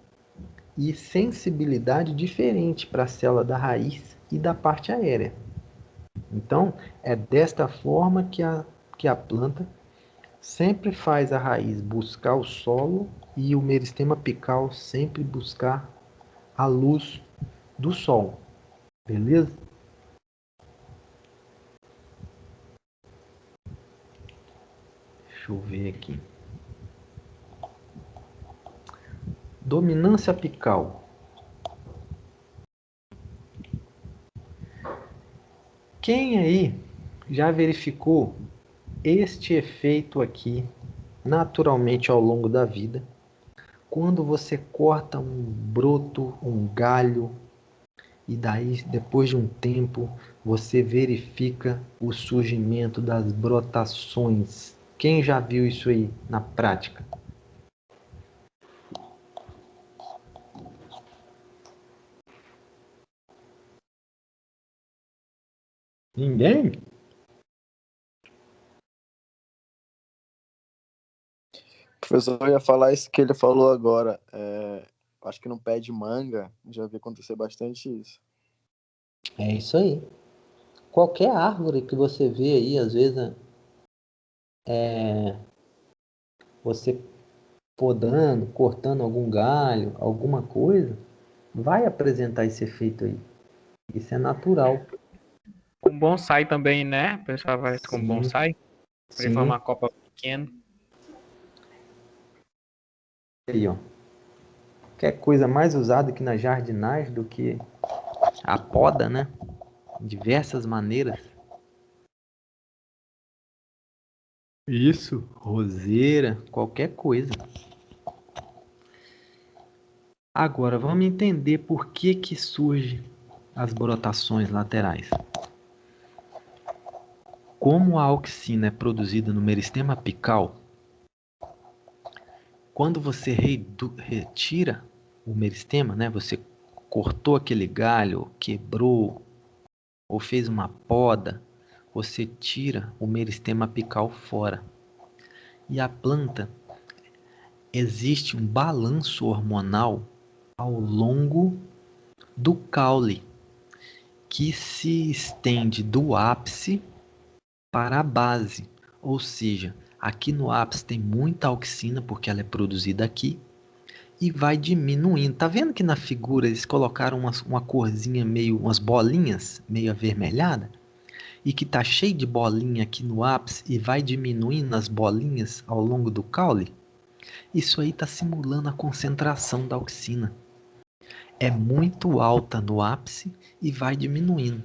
e sensibilidade diferente para a célula da raiz e da parte aérea. Então, é desta forma que a planta sempre faz a raiz buscar o solo e o meristema apical sempre buscar a luz do sol. Beleza? Deixa eu ver aqui. Dominância apical. Quem aí já verificou este efeito aqui naturalmente ao longo da vida? Quando você corta um broto, um galho, e daí depois de um tempo você verifica o surgimento das brotações. Quem já viu isso aí na prática? Ninguém? O professor ia falar isso que ele falou agora. Acho que no pé de manga já vi acontecer bastante isso. É isso aí. Qualquer árvore que você vê aí, às vezes, você podando, cortando algum galho, alguma coisa, vai apresentar esse efeito aí. Isso é natural. Com bonsai também, né? O pessoal vai com Sim, bonsai para sim. formar copa pequena. Aí, ó. Quer coisa mais usada que na jardinagem do que a poda, né? Diversas maneiras. Isso, roseira, qualquer coisa. Agora, vamos entender por que surgem as brotações laterais. Como a auxina é produzida no meristema apical, quando você retira o meristema, né? Você cortou aquele galho, quebrou ou fez uma poda, você tira o meristema apical fora. E a planta, existe um balanço hormonal ao longo do caule, que se estende do ápice para a base. Ou seja, aqui no ápice tem muita auxina, porque ela é produzida aqui, e vai diminuindo. Tá vendo que na figura eles colocaram uma corzinha meio, umas bolinhas meio avermelhada? E que tá cheio de bolinha aqui no ápice e vai diminuindo as bolinhas ao longo do caule? Isso aí está simulando a concentração da auxina. É muito alta no ápice e vai diminuindo.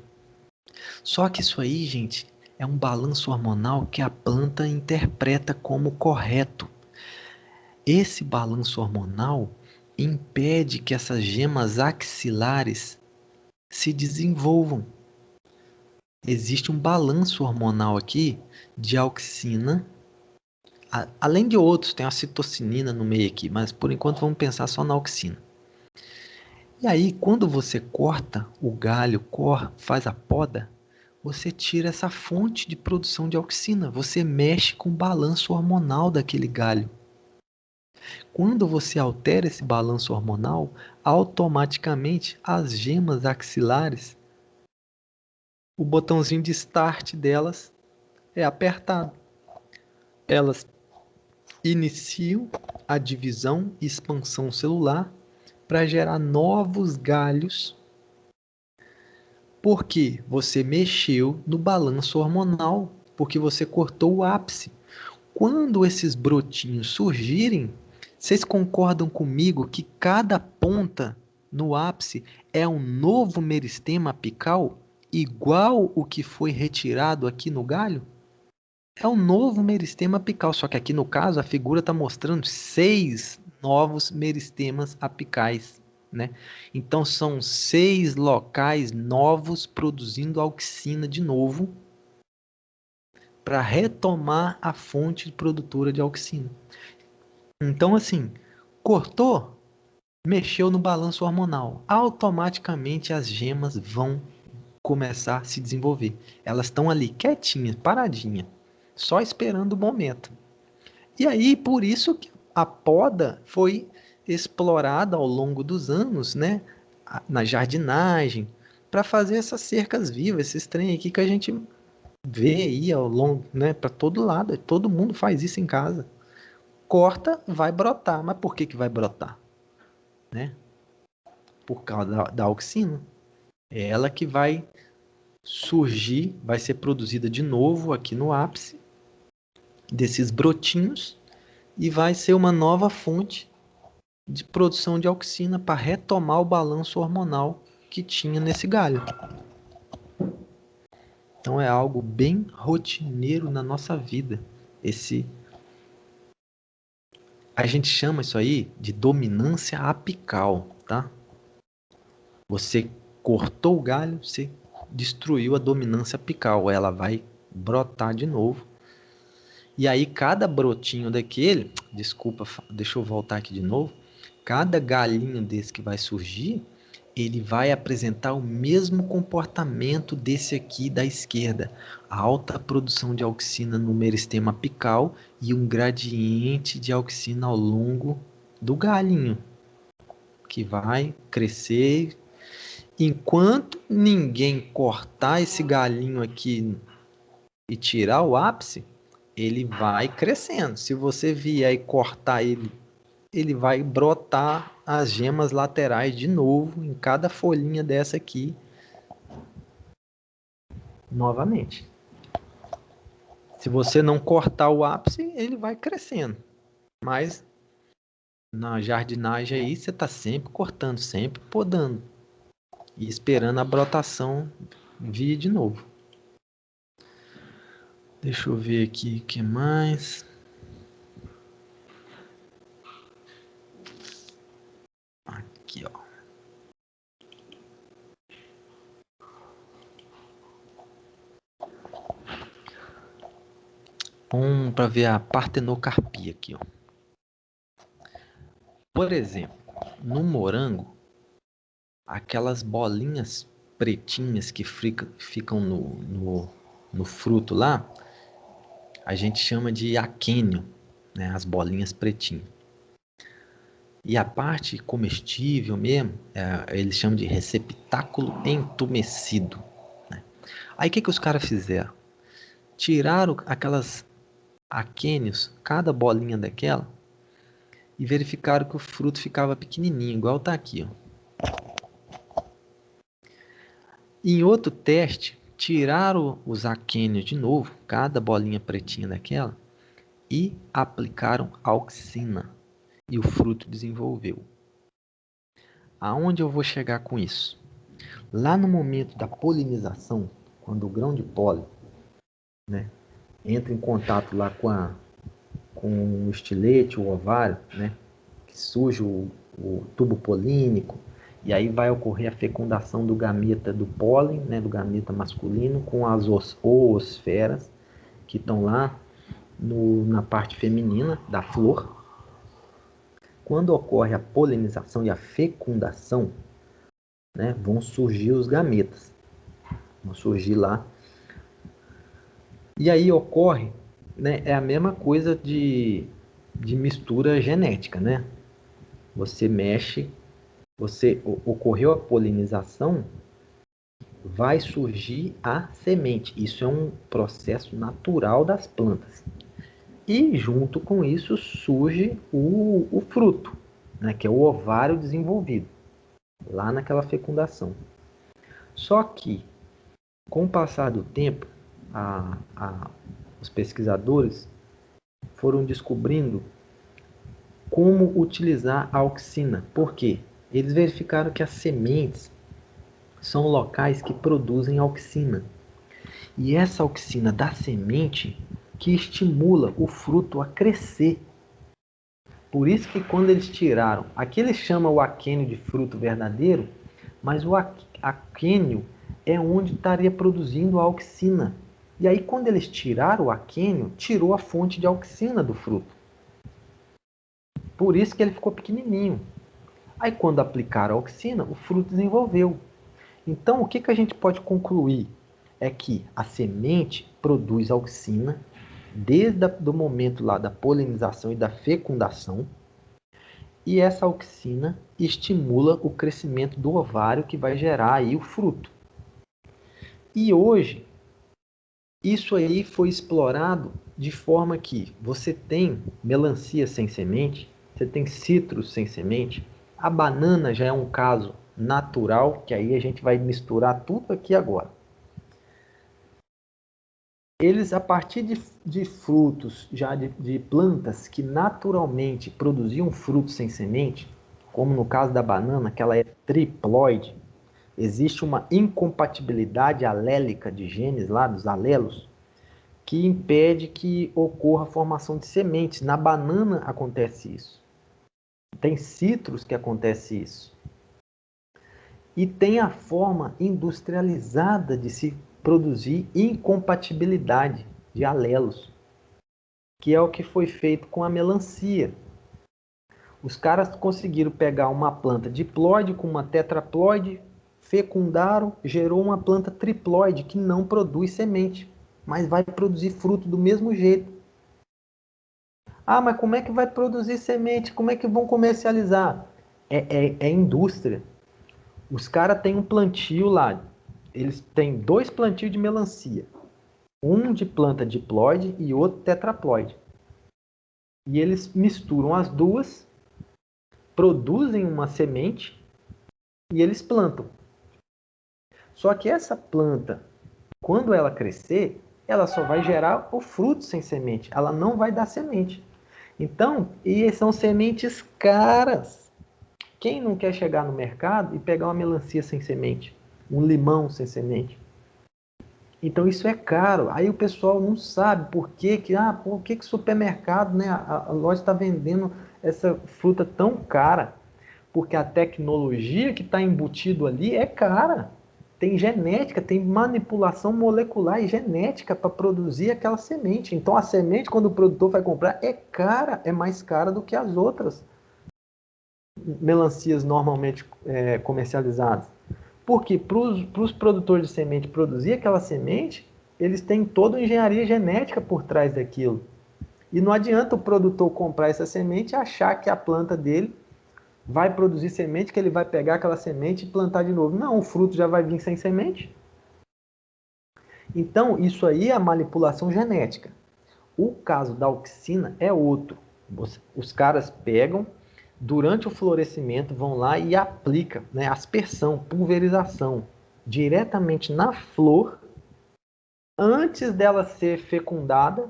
Só que isso aí, gente, é um balanço hormonal que a planta interpreta como correto. Esse balanço hormonal impede que essas gemas axilares se desenvolvam. Existe um balanço hormonal aqui de auxina, além de outros, tem a citocinina no meio aqui, mas por enquanto vamos pensar só na auxina. E aí, quando você corta o galho, faz a poda, você tira essa fonte de produção de auxina. Você mexe com o balanço hormonal daquele galho. Quando você altera esse balanço hormonal, automaticamente as gemas axilares, o botãozinho de start delas é apertado. Elas iniciam a divisão e expansão celular para gerar novos galhos, porque você mexeu no balanço hormonal, porque você cortou o ápice. Quando esses brotinhos surgirem, vocês concordam comigo que cada ponta no ápice é um novo meristema apical, igual o que foi retirado aqui no galho? É um novo meristema apical, só que aqui no caso a figura está mostrando 6 novos meristemas apicais, né? Então são 6 locais novos produzindo auxina de novo para retomar a fonte produtora de auxina. Então assim, cortou, mexeu no balanço hormonal, automaticamente as gemas vão começar a se desenvolver. Elas estão ali quietinhas, paradinhas, só esperando o momento. E aí, por isso que a poda foi explorada ao longo dos anos, né, na jardinagem, para fazer essas cercas vivas, esses trem aqui que a gente vê aí ao longo, né, para todo lado. Todo mundo faz isso em casa. Corta, vai brotar. Mas por que vai brotar? Né? Por causa da auxina. É ela que vai surgir, vai ser produzida de novo aqui no ápice desses brotinhos e vai ser uma nova fonte de produção de auxina para retomar o balanço hormonal que tinha nesse galho. Então é algo bem rotineiro na nossa vida. A gente chama isso aí de dominância apical, tá? Você cortou o galho, você destruiu a dominância apical. Ela vai brotar de novo. E aí cada brotinho daquele, desculpa, deixa eu voltar aqui de novo. Cada galinho desse que vai surgir, ele vai apresentar o mesmo comportamento desse aqui da esquerda. Alta produção de auxina no meristema apical e um gradiente de auxina ao longo do galinho, que vai crescer. Enquanto ninguém cortar esse galinho aqui e tirar o ápice, ele vai crescendo. Se você vier e cortar ele, ele vai brotar as gemas laterais de novo em cada folhinha dessa aqui novamente. Se você não cortar o ápice, ele vai crescendo. Mas na jardinagem aí você está sempre cortando, sempre podando e esperando a brotação vir de novo. Deixa eu ver aqui o que mais. Aqui, ó. Vamos para ver a partenocarpia aqui, ó. Por exemplo, no morango, aquelas bolinhas pretinhas que ficam no fruto lá, a gente chama de aquênio, né? As bolinhas pretinhas. E a parte comestível mesmo, eles chamam de receptáculo entumecido, né? Aí o que os caras fizeram? Tiraram aquelas aquênios, cada bolinha daquela, e verificaram que o fruto ficava pequenininho, igual tá aqui, ó. Em outro teste, tiraram os aquênios de novo, cada bolinha pretinha daquela, e aplicaram auxina. E o fruto desenvolveu. Aonde eu vou chegar com isso? Lá no momento da polinização, quando o grão de pólen, né, entra em contato lá com o estilete, o ovário, né, que surge o tubo polínico, e aí vai ocorrer a fecundação do gameta do pólen, né, do gameta masculino, com as oosferas, que estão lá na parte feminina da flor. Quando ocorre a polinização e a fecundação, né, vão surgir os gametas. Vão surgir lá. E aí ocorre, né, é a mesma coisa de mistura genética, né? Você mexe, ocorreu a polinização, vai surgir a semente. Isso é um processo natural das plantas. E junto com isso surge o fruto, né, que é o ovário desenvolvido, lá naquela fecundação. Só que, com o passar do tempo, os pesquisadores foram descobrindo como utilizar a auxina. Por quê? Eles verificaram que as sementes são locais que produzem auxina. E essa auxina da semente que estimula o fruto a crescer. Por isso que quando eles tiraram, aqui eles chamam o aquênio de fruto verdadeiro, mas o aquênio é onde estaria produzindo a auxina. E aí quando eles tiraram o aquênio, tirou a fonte de auxina do fruto. Por isso que ele ficou pequenininho. Aí quando aplicaram a auxina, o fruto desenvolveu. Então o que a gente pode concluir? É que a semente produz auxina desde o momento lá da polinização e da fecundação, e essa auxina estimula o crescimento do ovário que vai gerar aí o fruto. E hoje, isso aí foi explorado de forma que você tem melancia sem semente, você tem citros sem semente, a banana já é um caso natural, que aí a gente vai misturar tudo aqui agora. Eles, a partir de frutos, já de plantas que naturalmente produziam frutos sem semente, como no caso da banana, que ela é triploide, existe uma incompatibilidade alélica de genes lá, dos alelos, que impede que ocorra a formação de sementes. Na banana acontece isso. Tem citros que acontece isso. E tem a forma industrializada de se produzir incompatibilidade de alelos, que é o que foi feito com a melancia. Os caras conseguiram pegar uma planta diploide com uma tetraploide, fecundaram, gerou uma planta triploide que não produz semente, mas vai produzir fruto do mesmo jeito. Ah, mas como é que vai produzir semente? Como é que vão comercializar? É indústria. Os caras têm um plantio lá. Eles têm 2 plantios de melancia. Um de planta diploide e outro tetraploide. E eles misturam as duas, produzem uma semente e eles plantam. Só que essa planta, quando ela crescer, ela só vai gerar o fruto sem semente. Ela não vai dar semente. Então, e são sementes caras. Quem não quer chegar no mercado e pegar uma melancia sem semente? Um limão sem semente? Então isso é caro. Aí o pessoal não sabe por que supermercado, né? A loja está vendendo essa fruta tão cara. Porque a tecnologia que está embutido ali é cara. Tem genética, tem manipulação molecular e genética para produzir aquela semente. Então a semente, quando o produtor vai comprar, é cara, é mais cara do que as outras melancias normalmente comercializadas. Porque para os produtores de semente produzir aquela semente, eles têm toda a engenharia genética por trás daquilo. E não adianta o produtor comprar essa semente e achar que a planta dele vai produzir semente, que ele vai pegar aquela semente e plantar de novo. Não, o fruto já vai vir sem semente. Então, isso aí é a manipulação genética. O caso da auxina é outro. Os caras pegam, durante o florescimento, vão lá e aplicam, né, aspersão, pulverização, diretamente na flor, antes dela ser fecundada.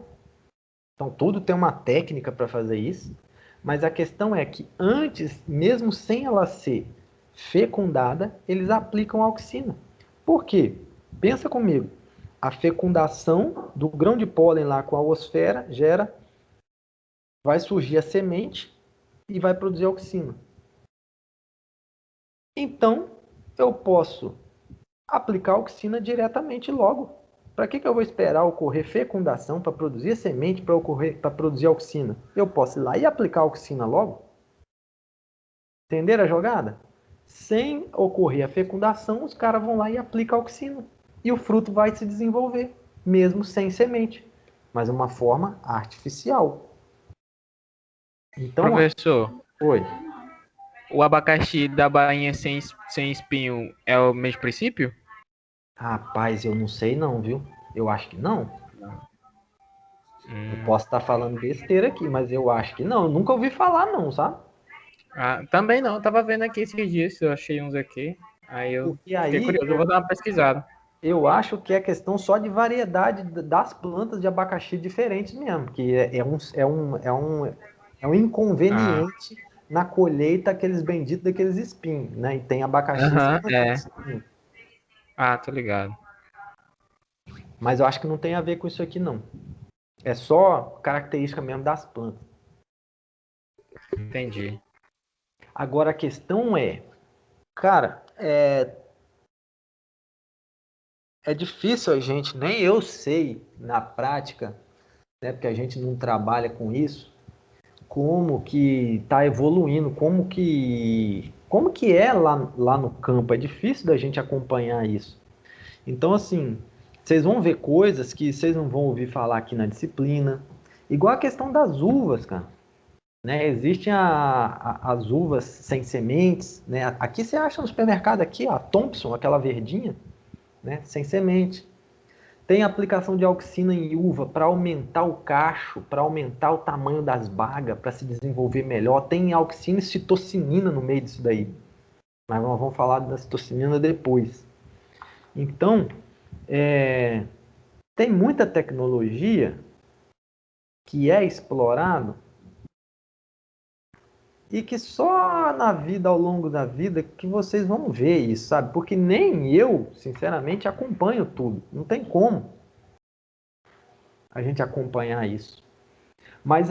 Então, tudo tem uma técnica para fazer isso. Mas a questão é que antes, mesmo sem ela ser fecundada, eles aplicam auxina. Por quê? Pensa comigo. A fecundação do grão de pólen lá com a osfera vai surgir a semente e vai produzir auxina. Então, eu posso aplicar auxina diretamente logo. Para que eu vou esperar ocorrer fecundação para produzir a semente, para produzir auxina? Eu posso ir lá e aplicar auxina logo. Entenderam a jogada? Sem ocorrer a fecundação, os caras vão lá e aplicam a auxina. E o fruto vai se desenvolver, mesmo sem semente. Mas uma forma artificial. Então, Professor, oi. o abacaxi da bainha sem espinho é o mesmo princípio? Rapaz, eu não sei não, viu? Eu acho que não. Eu posso estar falando besteira aqui, mas eu acho que não. Eu nunca ouvi falar não, sabe? Também não, eu tava vendo aqui esses dias, eu achei uns aqui. Aí eu Porque fiquei aí curioso, eu vou dar uma pesquisada. eu acho que é questão só de variedade das plantas de abacaxi diferentes mesmo, que é um inconveniente na colheita aqueles benditos daqueles espinhos, né? E tem abacaxis que não tem espinho. Tô ligado. Mas eu acho que não tem a ver com isso aqui, não. É só característica mesmo das plantas. Entendi. Agora a questão é, cara, é difícil a gente, nem eu sei na prática, né? Porque a gente não trabalha com isso, como que está evoluindo, como que é lá no campo. É difícil da gente acompanhar isso. Então, assim, vocês vão ver coisas que vocês não vão ouvir falar aqui na disciplina. Igual a questão das uvas, cara. Né? Existem as uvas sem sementes, né? Aqui você acha no supermercado aqui, ó, a Thompson, aquela verdinha, né? Sem semente. Tem aplicação de auxina em uva para aumentar o cacho, para aumentar o tamanho das bagas, para se desenvolver melhor. Tem auxina e citocinina no meio disso daí. Mas nós vamos falar da citocinina depois. Então, tem muita tecnologia que é explorado e que só na vida, ao longo da vida, que vocês vão ver isso, sabe? Porque nem eu, sinceramente, acompanho tudo. Não tem como a gente acompanhar isso. Mas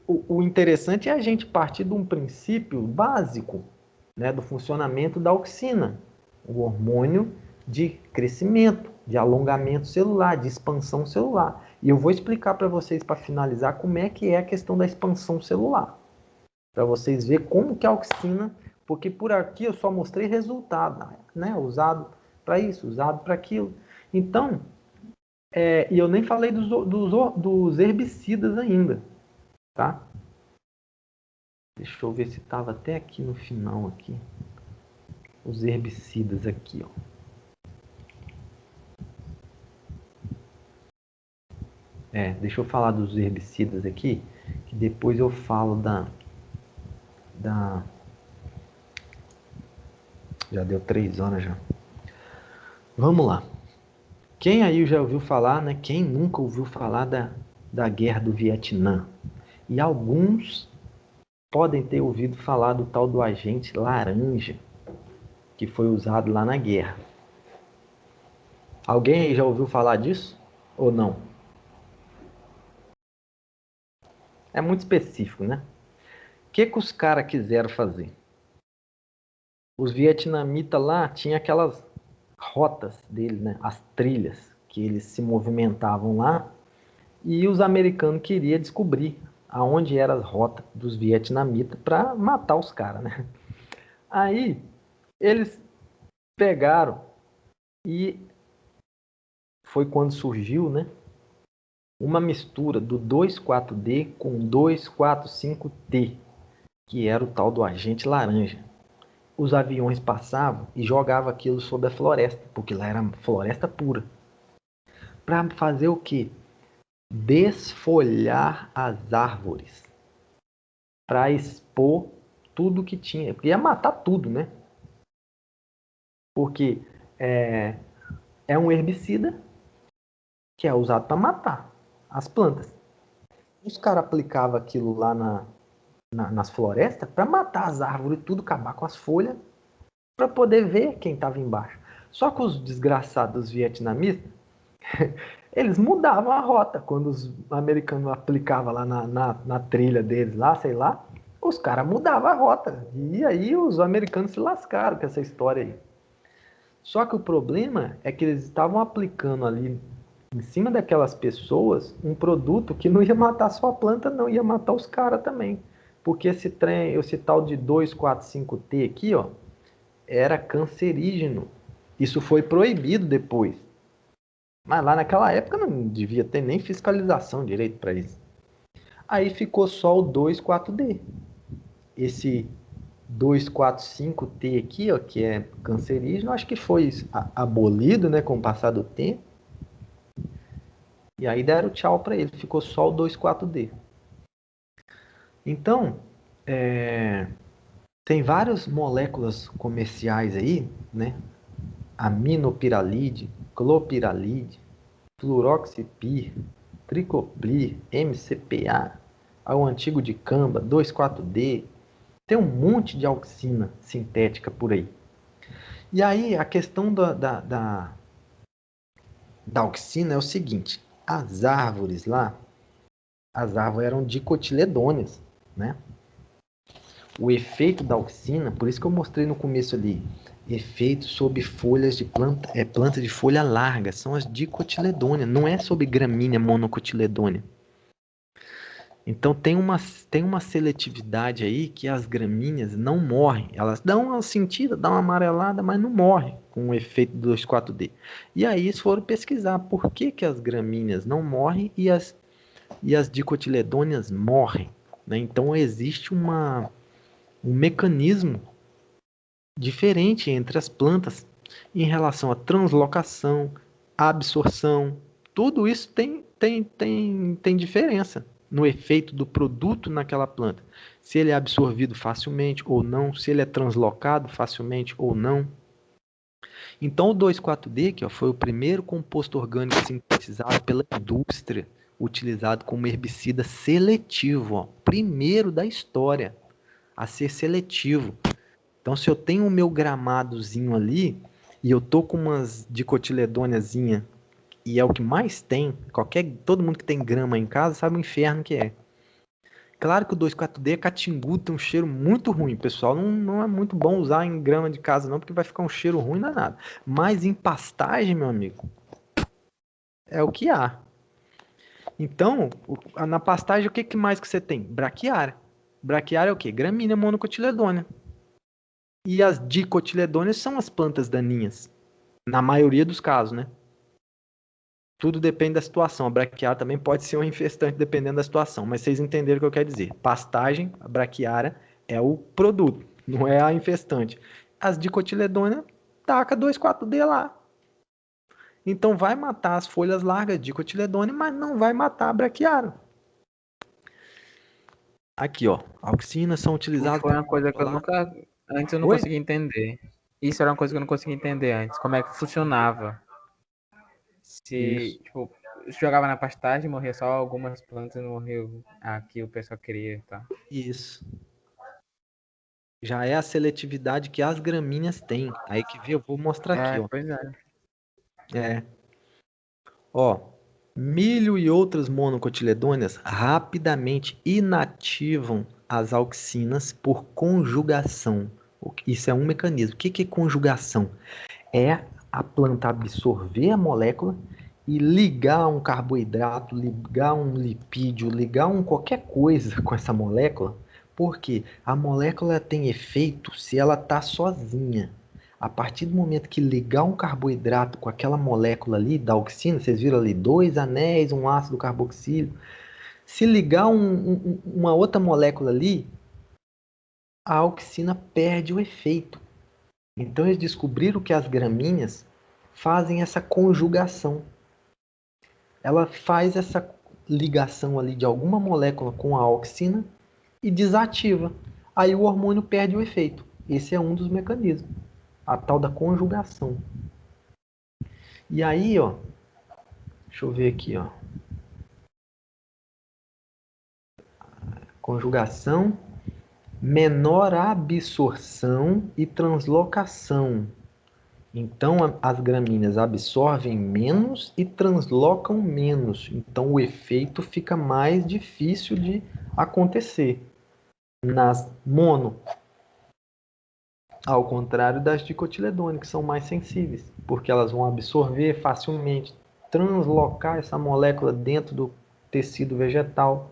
o interessante é a gente partir de um princípio básico, né, do funcionamento da auxina, o hormônio de crescimento, de alongamento celular, de expansão celular. E eu vou explicar para vocês, para finalizar, como é que é a questão da expansão celular. Para vocês verem como que a auxina, porque por aqui eu só mostrei resultado, né, usado para isso, usado para aquilo. Então, e eu nem falei dos herbicidas ainda, tá? Deixa eu ver se estava até aqui no final aqui. Os herbicidas aqui, ó. Deixa eu falar dos herbicidas aqui, que depois eu falo Já deu 3 horas já. Vamos lá. Quem aí já ouviu falar, né? Quem nunca ouviu falar da guerra do Vietnã? E alguns podem ter ouvido falar do tal do agente laranja, que foi usado lá na guerra. Alguém aí já ouviu falar disso? Ou não? É muito específico, né? O que os caras quiseram fazer? Os vietnamitas lá tinham aquelas rotas deles, né? As trilhas que eles se movimentavam lá, e os americanos queriam descobrir aonde eram as rotas dos vietnamitas para matar os caras, né? Aí eles pegaram e foi quando surgiu, né, uma mistura do 2,4-D com 2,4,5-T, que era o tal do agente laranja. Os aviões passavam e jogavam aquilo sobre a floresta, porque lá era floresta pura. Para fazer o quê? Desfolhar as árvores. Para expor tudo que tinha. Porque ia matar tudo, né? Porque é um herbicida que é usado para matar as plantas. Os caras aplicavam aquilo lá nas florestas para matar as árvores, tudo, acabar com as folhas, para poder ver quem estava embaixo. Só que os desgraçados vietnamitas, eles mudavam a rota. Quando os americanos aplicavam lá na trilha deles, lá, sei lá, os caras mudavam a rota. E aí os americanos se lascaram com essa história aí. Só que o problema é que eles estavam aplicando ali, em cima daquelas pessoas, um produto que não ia matar só a planta, não, ia matar os caras também. Porque esse tal de 2,4,5-T aqui, ó, era cancerígeno. Isso foi proibido depois. Mas lá naquela época não devia ter nem fiscalização direito para isso. Aí ficou só o 2,4-D. Esse 2,4,5-T aqui, ó, que é cancerígeno, acho que foi abolido, né, com o passar do tempo. E aí deram tchau para ele, ficou só o 2,4-D. Então, tem várias moléculas comerciais aí, né? Aminopiralide, clopiralide, fluroxipir, tricoplir, MCPA, o antigo dicamba, 2,4-D. Tem um monte de auxina sintética por aí. E aí a questão da auxina é o seguinte: as árvores lá, as árvores eram dicotiledôneas, né? O efeito da auxina, por isso que eu mostrei no começo ali, efeito sobre folhas de planta de folha larga, são as dicotiledôneas, não é sobre gramínea monocotiledônea. Então tem uma seletividade aí que as gramíneas não morrem. Elas dão uma sentida, dão uma amarelada, mas não morrem com o efeito do 2,4-D. E aí eles foram pesquisar por que as gramíneas não morrem e as dicotiledôneas morrem, né? Então existe um mecanismo diferente entre as plantas em relação à translocação, absorção. Tudo isso tem diferença no efeito do produto naquela planta. Se ele é absorvido facilmente ou não, se ele é translocado facilmente ou não. Então o 2,4-D aqui, ó, foi o primeiro composto orgânico sintetizado pela indústria, utilizado como herbicida seletivo, ó, primeiro da história a ser seletivo. Então se eu tenho o meu gramadozinho ali e eu tô com umas dicotiledôniazinha e é o que mais tem, todo mundo que tem grama em casa sabe o inferno que é. Claro que o 2,4-D é catimbu, tem um cheiro muito ruim, pessoal. Não é muito bom usar em grama de casa, não, porque vai ficar um cheiro ruim danado. Mas em pastagem, meu amigo, é o que há. Então, na pastagem, o que mais que você tem? Braquiária. Braquiária é o quê? Gramínea monocotiledônea. E as dicotiledôneas são as plantas daninhas. Na maioria dos casos, né? Tudo depende da situação. A braquiária também pode ser um infestante dependendo da situação, mas vocês entenderam o que eu quero dizer. Pastagem, a braquiária é o produto, não é a infestante. As dicotiledôneas, taca 2,4-D lá. Então vai matar as folhas largas de dicotiledônea, mas não vai matar a braquiária. Aqui, ó, auxinas são Isso utilizadas foi para uma coisa que eu controlar... nunca. Antes eu não Oi? conseguia entender. Isso era uma coisa que eu não conseguia entender antes. Como é que funcionava? Se, Isso, tipo, jogava na pastagem, morria só algumas plantas, não morreu a que o pessoal queria, tá? isso. Já é a seletividade que as gramíneas têm. Aí que vê, eu vou mostrar aqui, ó. Pois é. É, ó, milho e outras monocotiledôneas rapidamente inativam as auxinas por conjugação. Isso é um mecanismo. O que é conjugação? É a planta absorver a molécula e ligar um carboidrato, ligar um lipídio, ligar qualquer coisa com essa molécula, porque a molécula tem efeito se ela está sozinha. A partir do momento que ligar um carboidrato com aquela molécula ali da auxina, vocês viram ali dois anéis, um ácido carboxílico. Se ligar uma outra molécula ali, a auxina perde o efeito. Então eles descobriram que as gramíneas fazem essa conjugação. Ela faz essa ligação ali de alguma molécula com a auxina e desativa. Aí o hormônio perde o efeito. Esse é um dos mecanismos, a tal da conjugação. E aí, ó, deixa eu ver aqui, ó. Conjugação, menor absorção e translocação. Então, as gramíneas absorvem menos e translocam menos. Então, o efeito fica mais difícil de acontecer. Nas mono, ao contrário das dicotiledôneas, que são mais sensíveis, porque elas vão absorver facilmente, translocar essa molécula dentro do tecido vegetal.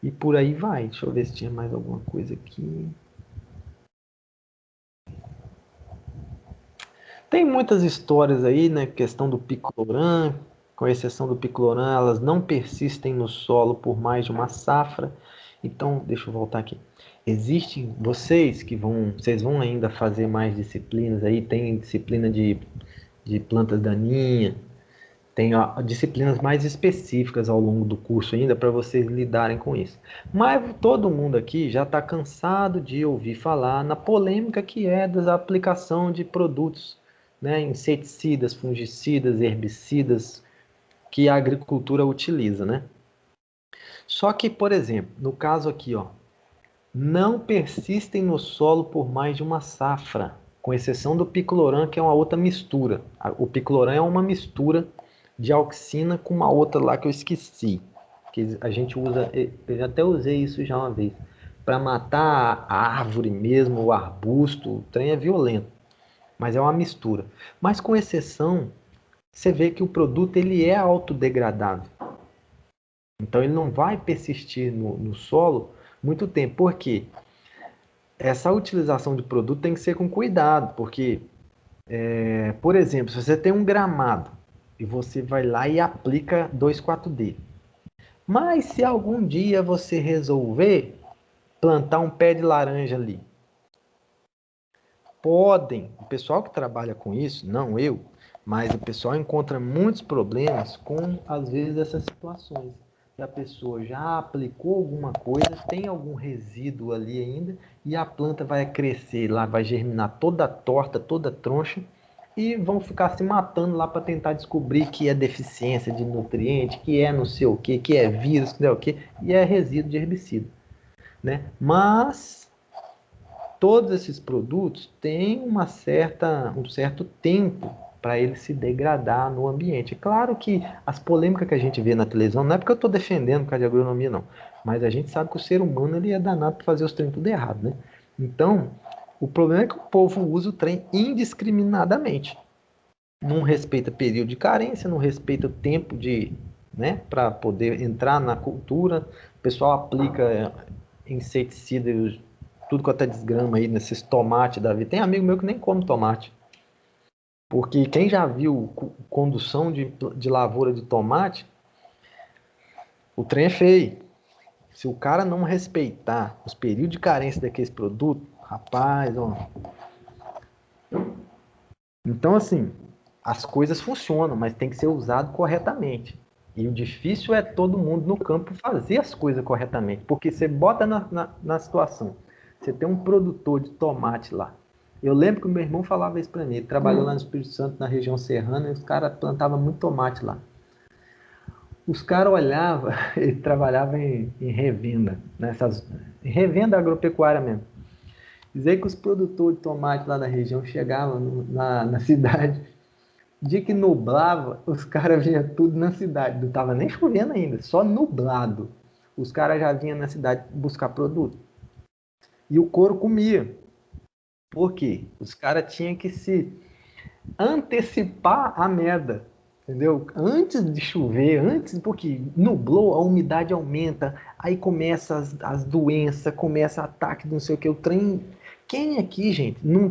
E por aí vai. Deixa eu ver se tinha mais alguma coisa aqui. Tem muitas histórias aí, né? Questão do picloram, com exceção do picloram, elas não persistem no solo por mais de uma safra. Então, deixa eu voltar aqui. Existem vocês vão ainda fazer mais disciplinas aí, tem disciplina de plantas daninhas, tem disciplinas mais específicas ao longo do curso ainda para vocês lidarem com isso. Mas todo mundo aqui já está cansado de ouvir falar na polêmica que é da aplicação de produtos, né, inseticidas, fungicidas, herbicidas que a agricultura utiliza, né? Só que, por exemplo, no caso aqui, ó, não persistem no solo por mais de uma safra, com exceção do picloram, que é uma outra mistura. O picloram é uma mistura de auxina com uma outra lá que eu esqueci. Que a gente usa, eu até usei isso já uma vez, para matar a árvore mesmo, o arbusto, o trem é violento, mas é uma mistura. Mas com exceção, você vê que o produto ele é autodegradável. Então ele não vai persistir no solo muito tempo. Por quê? Essa utilização de produto tem que ser com cuidado, porque, por exemplo, se você tem um gramado e você vai lá e aplica 2,4-D, mas se algum dia você resolver plantar um pé de laranja ali, o pessoal que trabalha com isso, não eu, mas o pessoal encontra muitos problemas com, às vezes, essas situações. Que a pessoa já aplicou alguma coisa, tem algum resíduo ali ainda, e a planta vai crescer lá, vai germinar toda torta, toda troncha, e vão ficar se matando lá para tentar descobrir que é deficiência de nutriente, que é não sei o que é vírus, que é o que, e é resíduo de herbicida, né? Mas todos esses produtos têm um certo tempo para ele se degradar no ambiente. É claro que as polêmicas que a gente vê na televisão, não é porque eu estou defendendo por causa de agronomia, não, mas a gente sabe que o ser humano ele é danado para fazer os trem tudo errado, né? Então, o problema é que o povo usa o trem indiscriminadamente. Não respeita período de carência, não respeita o tempo de, né, para poder entrar na cultura. O pessoal aplica inseticida, tudo quanto é desgrama aí nesses tomates da vida. Tem amigo meu que nem come tomate. Porque quem já viu condução de lavoura de tomate, o trem é feio. Se o cara não respeitar os períodos de carência daqueles produtos, rapaz, ó. Então, assim, as coisas funcionam, mas tem que ser usado corretamente. E o difícil é todo mundo no campo fazer as coisas corretamente. Porque você bota na situação, você tem um produtor de tomate lá. Eu lembro que o meu irmão falava isso para mim. Ele trabalhou lá no Espírito Santo, na região serrana, e os caras plantavam muito tomate lá. Os caras olhavam, ele trabalhava em revenda, em revenda agropecuária mesmo. Dizer que os produtores de tomate lá da região chegavam na cidade, dia que nublava, os caras vinham tudo na cidade, não estava nem chovendo ainda, só nublado. Os caras já vinham na cidade buscar produto. E o couro comia. Por quê? Os caras tinham que se antecipar a merda, entendeu? Antes de chover, porque nublou, a umidade aumenta, aí começa as doenças, começa ataque, não sei o que, o trem. Quem aqui, gente, não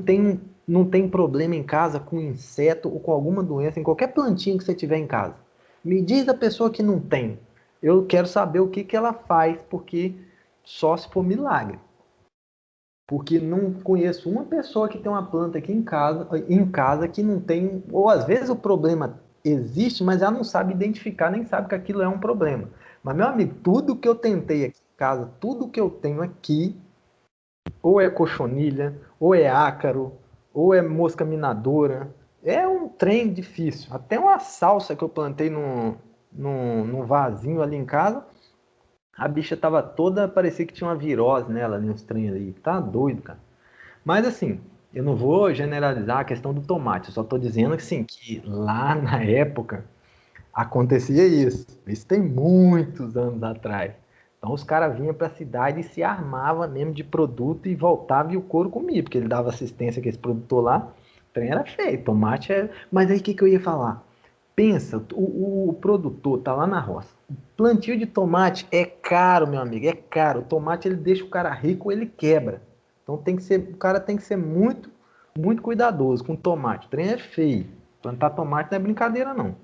tem problema em casa com inseto ou com alguma doença em qualquer plantinha que você tiver em casa? Me diz a pessoa que não tem. Eu quero saber o que ela faz, porque só se for milagre. Porque não conheço uma pessoa que tem uma planta aqui em casa que não tem, ou às vezes o problema existe, mas ela não sabe identificar, nem sabe que aquilo é um problema. Mas, meu amigo, tudo que eu tentei aqui em casa, tudo que eu tenho aqui, ou é cochonilha, ou é ácaro, ou é mosca minadora, é um trem difícil. Até uma salsa que eu plantei num vasinho ali em casa, a bicha tava toda, parecia que tinha uma virose nela, ali, uns trem ali. Tá doido, cara. Mas assim, eu não vou generalizar a questão do tomate. Eu só tô dizendo que, assim, que lá na época acontecia isso. Isso tem muitos anos atrás. Então os caras vinham pra cidade e se armava mesmo de produto e voltava e o couro comia, porque ele dava assistência a esse produtor lá. O trem era feio, tomate é. Mas aí o que eu ia falar? Pensa, o produtor tá lá na roça. O plantio de tomate é caro, meu amigo, é caro. O tomate ele deixa o cara rico, ele quebra. Então o cara tem que ser muito, muito cuidadoso com o tomate. O trem é feio. Plantar tomate não é brincadeira, não.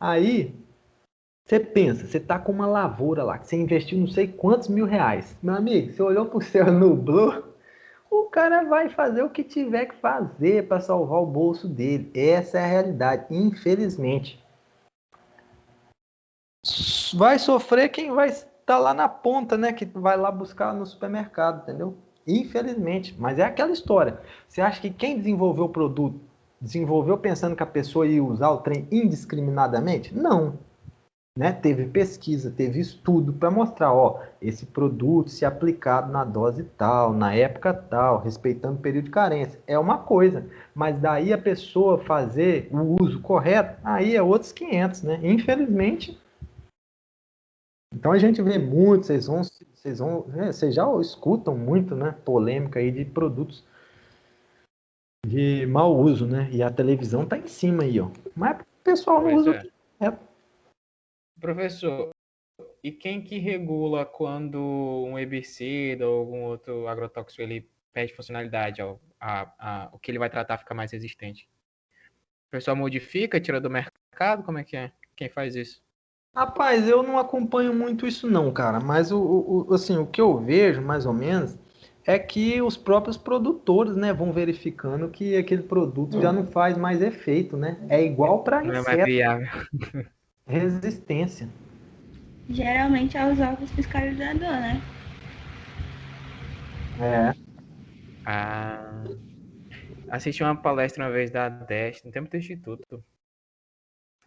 Aí, você pensa, você tá com uma lavoura lá, que você investiu não sei quantos R$ 1.000. Meu amigo, você olhou pro céu, nublou, o cara vai fazer o que tiver que fazer para salvar o bolso dele. Essa é a realidade, infelizmente. Vai sofrer quem vai estar lá na ponta, né? Que vai lá buscar no supermercado, entendeu? Infelizmente. Mas é aquela história. Você acha que quem desenvolveu o produto desenvolveu pensando que a pessoa ia usar o trem indiscriminadamente? Não. Né? Teve pesquisa, teve estudo para mostrar, ó, esse produto se aplicado na dose tal, na época tal, respeitando o período de carência, é uma coisa, mas daí a pessoa fazer o uso correto, aí é outros 500, né? Infelizmente. Então a gente vê muito, vocês já escutam muito, né? Polêmica aí de produtos de mau uso, né? E a televisão tá em cima aí, ó. Mas o pessoal não Pois usa. é. Professor, e quem que regula quando um herbicida ou algum outro agrotóxico ele perde funcionalidade, o que ele vai tratar fica mais resistente? O pessoal modifica, tira do mercado? Como é que é? Quem faz isso? Rapaz, eu não acompanho muito isso não, cara, mas assim, o que eu vejo, mais ou menos, é que os próprios produtores, né, vão verificando que aquele produto já não faz mais efeito, né? É igual para Não é mais inseto, viável. resistência. Geralmente é os órgãos fiscalizadores, né? É. Ah, assisti uma palestra uma vez da DEST, no tempo do Instituto.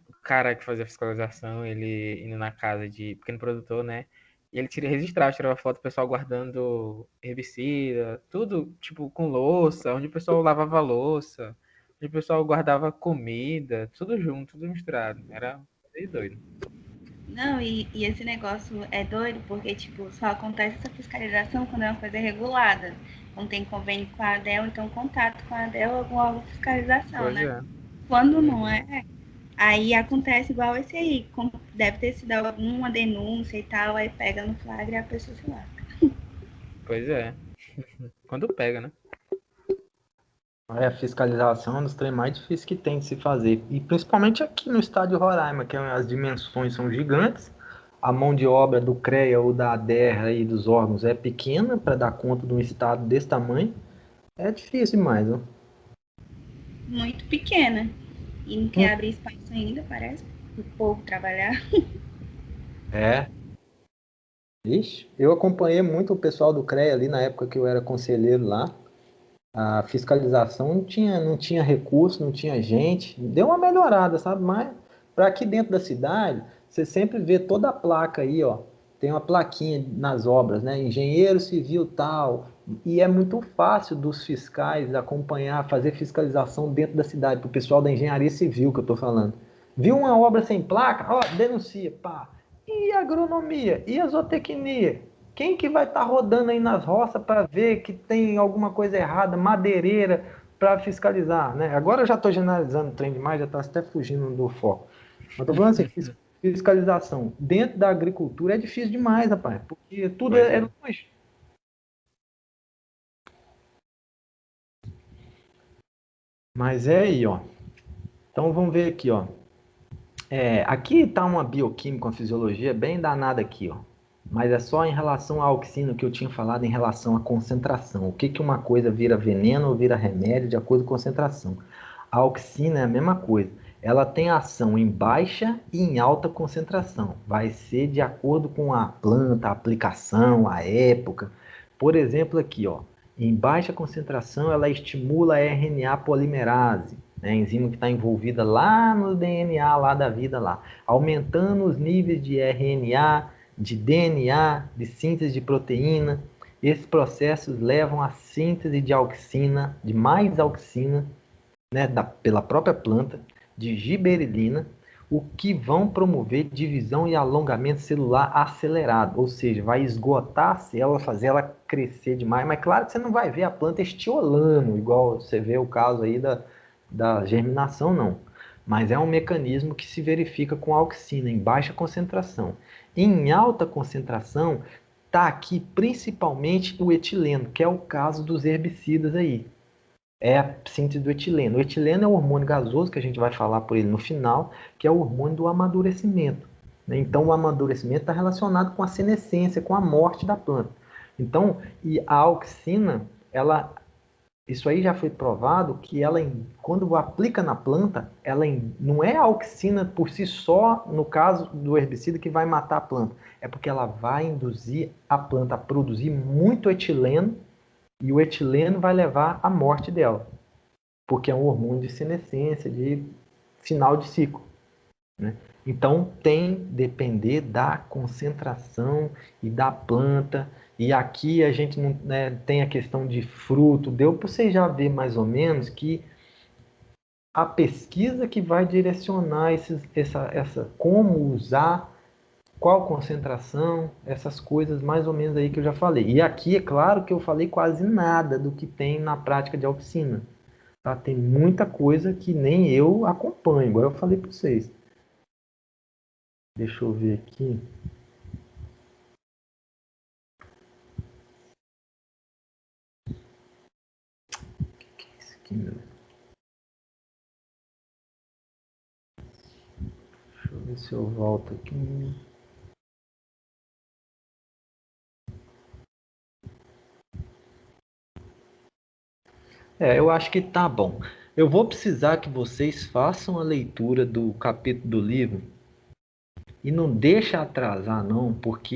O cara que fazia fiscalização, ele indo na casa de pequeno produtor, né? E ele registrava, tirava foto do pessoal guardando herbicida, tudo tipo com louça, onde o pessoal lavava louça, onde o pessoal guardava comida, tudo junto, tudo misturado. Era meio doido. Não, e esse negócio é doido porque, tipo, só acontece essa fiscalização quando é uma coisa regulada. Não tem convênio com a ADEL, então contato com a ADEL ou alguma fiscalização, Pois né? é. Quando não é, aí acontece igual esse aí. Deve ter sido alguma denúncia e tal, aí pega no flagra e a pessoa se lasca. Pois é. Quando pega, né? A fiscalização é um dos trem mais difíceis que tem de se fazer. E principalmente aqui no estado de Roraima, que as dimensões são gigantes, a mão de obra do CREA ou da ADER e dos órgãos é pequena para dar conta de um estado desse tamanho. É difícil demais, né? Muito pequena. E não quer abrir espaço ainda, parece, pro povo trabalhar. É. Ixi, eu acompanhei muito o pessoal do CREA ali na época que eu era conselheiro lá. A fiscalização não tinha recurso, não tinha gente. Deu uma melhorada, sabe? Mas para aqui dentro da cidade, você sempre vê toda a placa aí, ó. Tem uma plaquinha nas obras, né? Engenheiro civil tal. E é muito fácil dos fiscais acompanhar, fazer fiscalização dentro da cidade, para o pessoal da engenharia civil que eu estou falando. Viu uma obra sem placa? Ó, denuncia, pá. E a agronomia? E a zootecnia? Quem que vai estar rodando aí nas roças para ver que tem alguma coisa errada, madeireira, para fiscalizar, né? Agora eu já estou generalizando o trem demais, já está até fugindo do foco. Mas estou falando assim, fiscalização dentro da agricultura é difícil demais, rapaz, porque tudo Pois é é. longe. Mas é aí, ó. Então vamos ver aqui, ó. Aqui está uma bioquímica, uma fisiologia bem danada aqui, ó. Mas é só em relação à auxina que eu tinha falado em relação à concentração. O que que uma coisa vira veneno ou vira remédio de acordo com a concentração. A auxina é a mesma coisa. Ela tem ação em baixa e em alta concentração. Vai ser de acordo com a planta, a aplicação, a época. Por exemplo, aqui, ó, em baixa concentração, ela estimula a RNA polimerase, né, a enzima que está envolvida lá no DNA lá da vida lá, aumentando os níveis de RNA, de DNA, de síntese de proteína. Esses processos levam à síntese de auxina, de mais auxina, né, pela própria planta, de giberelina, o que vão promover divisão e alongamento celular acelerado, ou seja, vai esgotar a célula, fazer ela crescer demais, mas claro que você não vai ver a planta estiolando, igual você vê o caso aí da germinação, não. Mas é um mecanismo que se verifica com a auxina em baixa concentração. Em alta concentração, está aqui principalmente o etileno, que é o caso dos herbicidas aí. É a síntese do etileno. O etileno é o hormônio gasoso, que a gente vai falar por ele no final, que é o hormônio do amadurecimento. Então, o amadurecimento está relacionado com a senescência, com a morte da planta. Então, e a auxina, isso aí já foi provado que ela, quando aplica na planta, ela não é a auxina por si só, no caso do herbicida, que vai matar a planta. É porque ela vai induzir a planta a produzir muito etileno, e o etileno vai levar à morte dela, porque é um hormônio de senescência, de final de ciclo, né? Então tem depender da concentração e da planta. E aqui a gente não, né, tem a questão de fruto. Deu para você já ver mais ou menos que a pesquisa que vai direcionar como usar, qual concentração, essas coisas mais ou menos aí que eu já falei. E aqui é claro que eu falei quase nada do que tem na prática de oficina. Tá? Tem muita coisa que nem eu acompanho, igual eu falei para vocês. Deixa eu ver aqui. O que é isso aqui, meu? Deixa eu ver se eu volto aqui. Eu acho que tá bom. Eu vou precisar que vocês façam a leitura do capítulo do livro e não deixa atrasar não, porque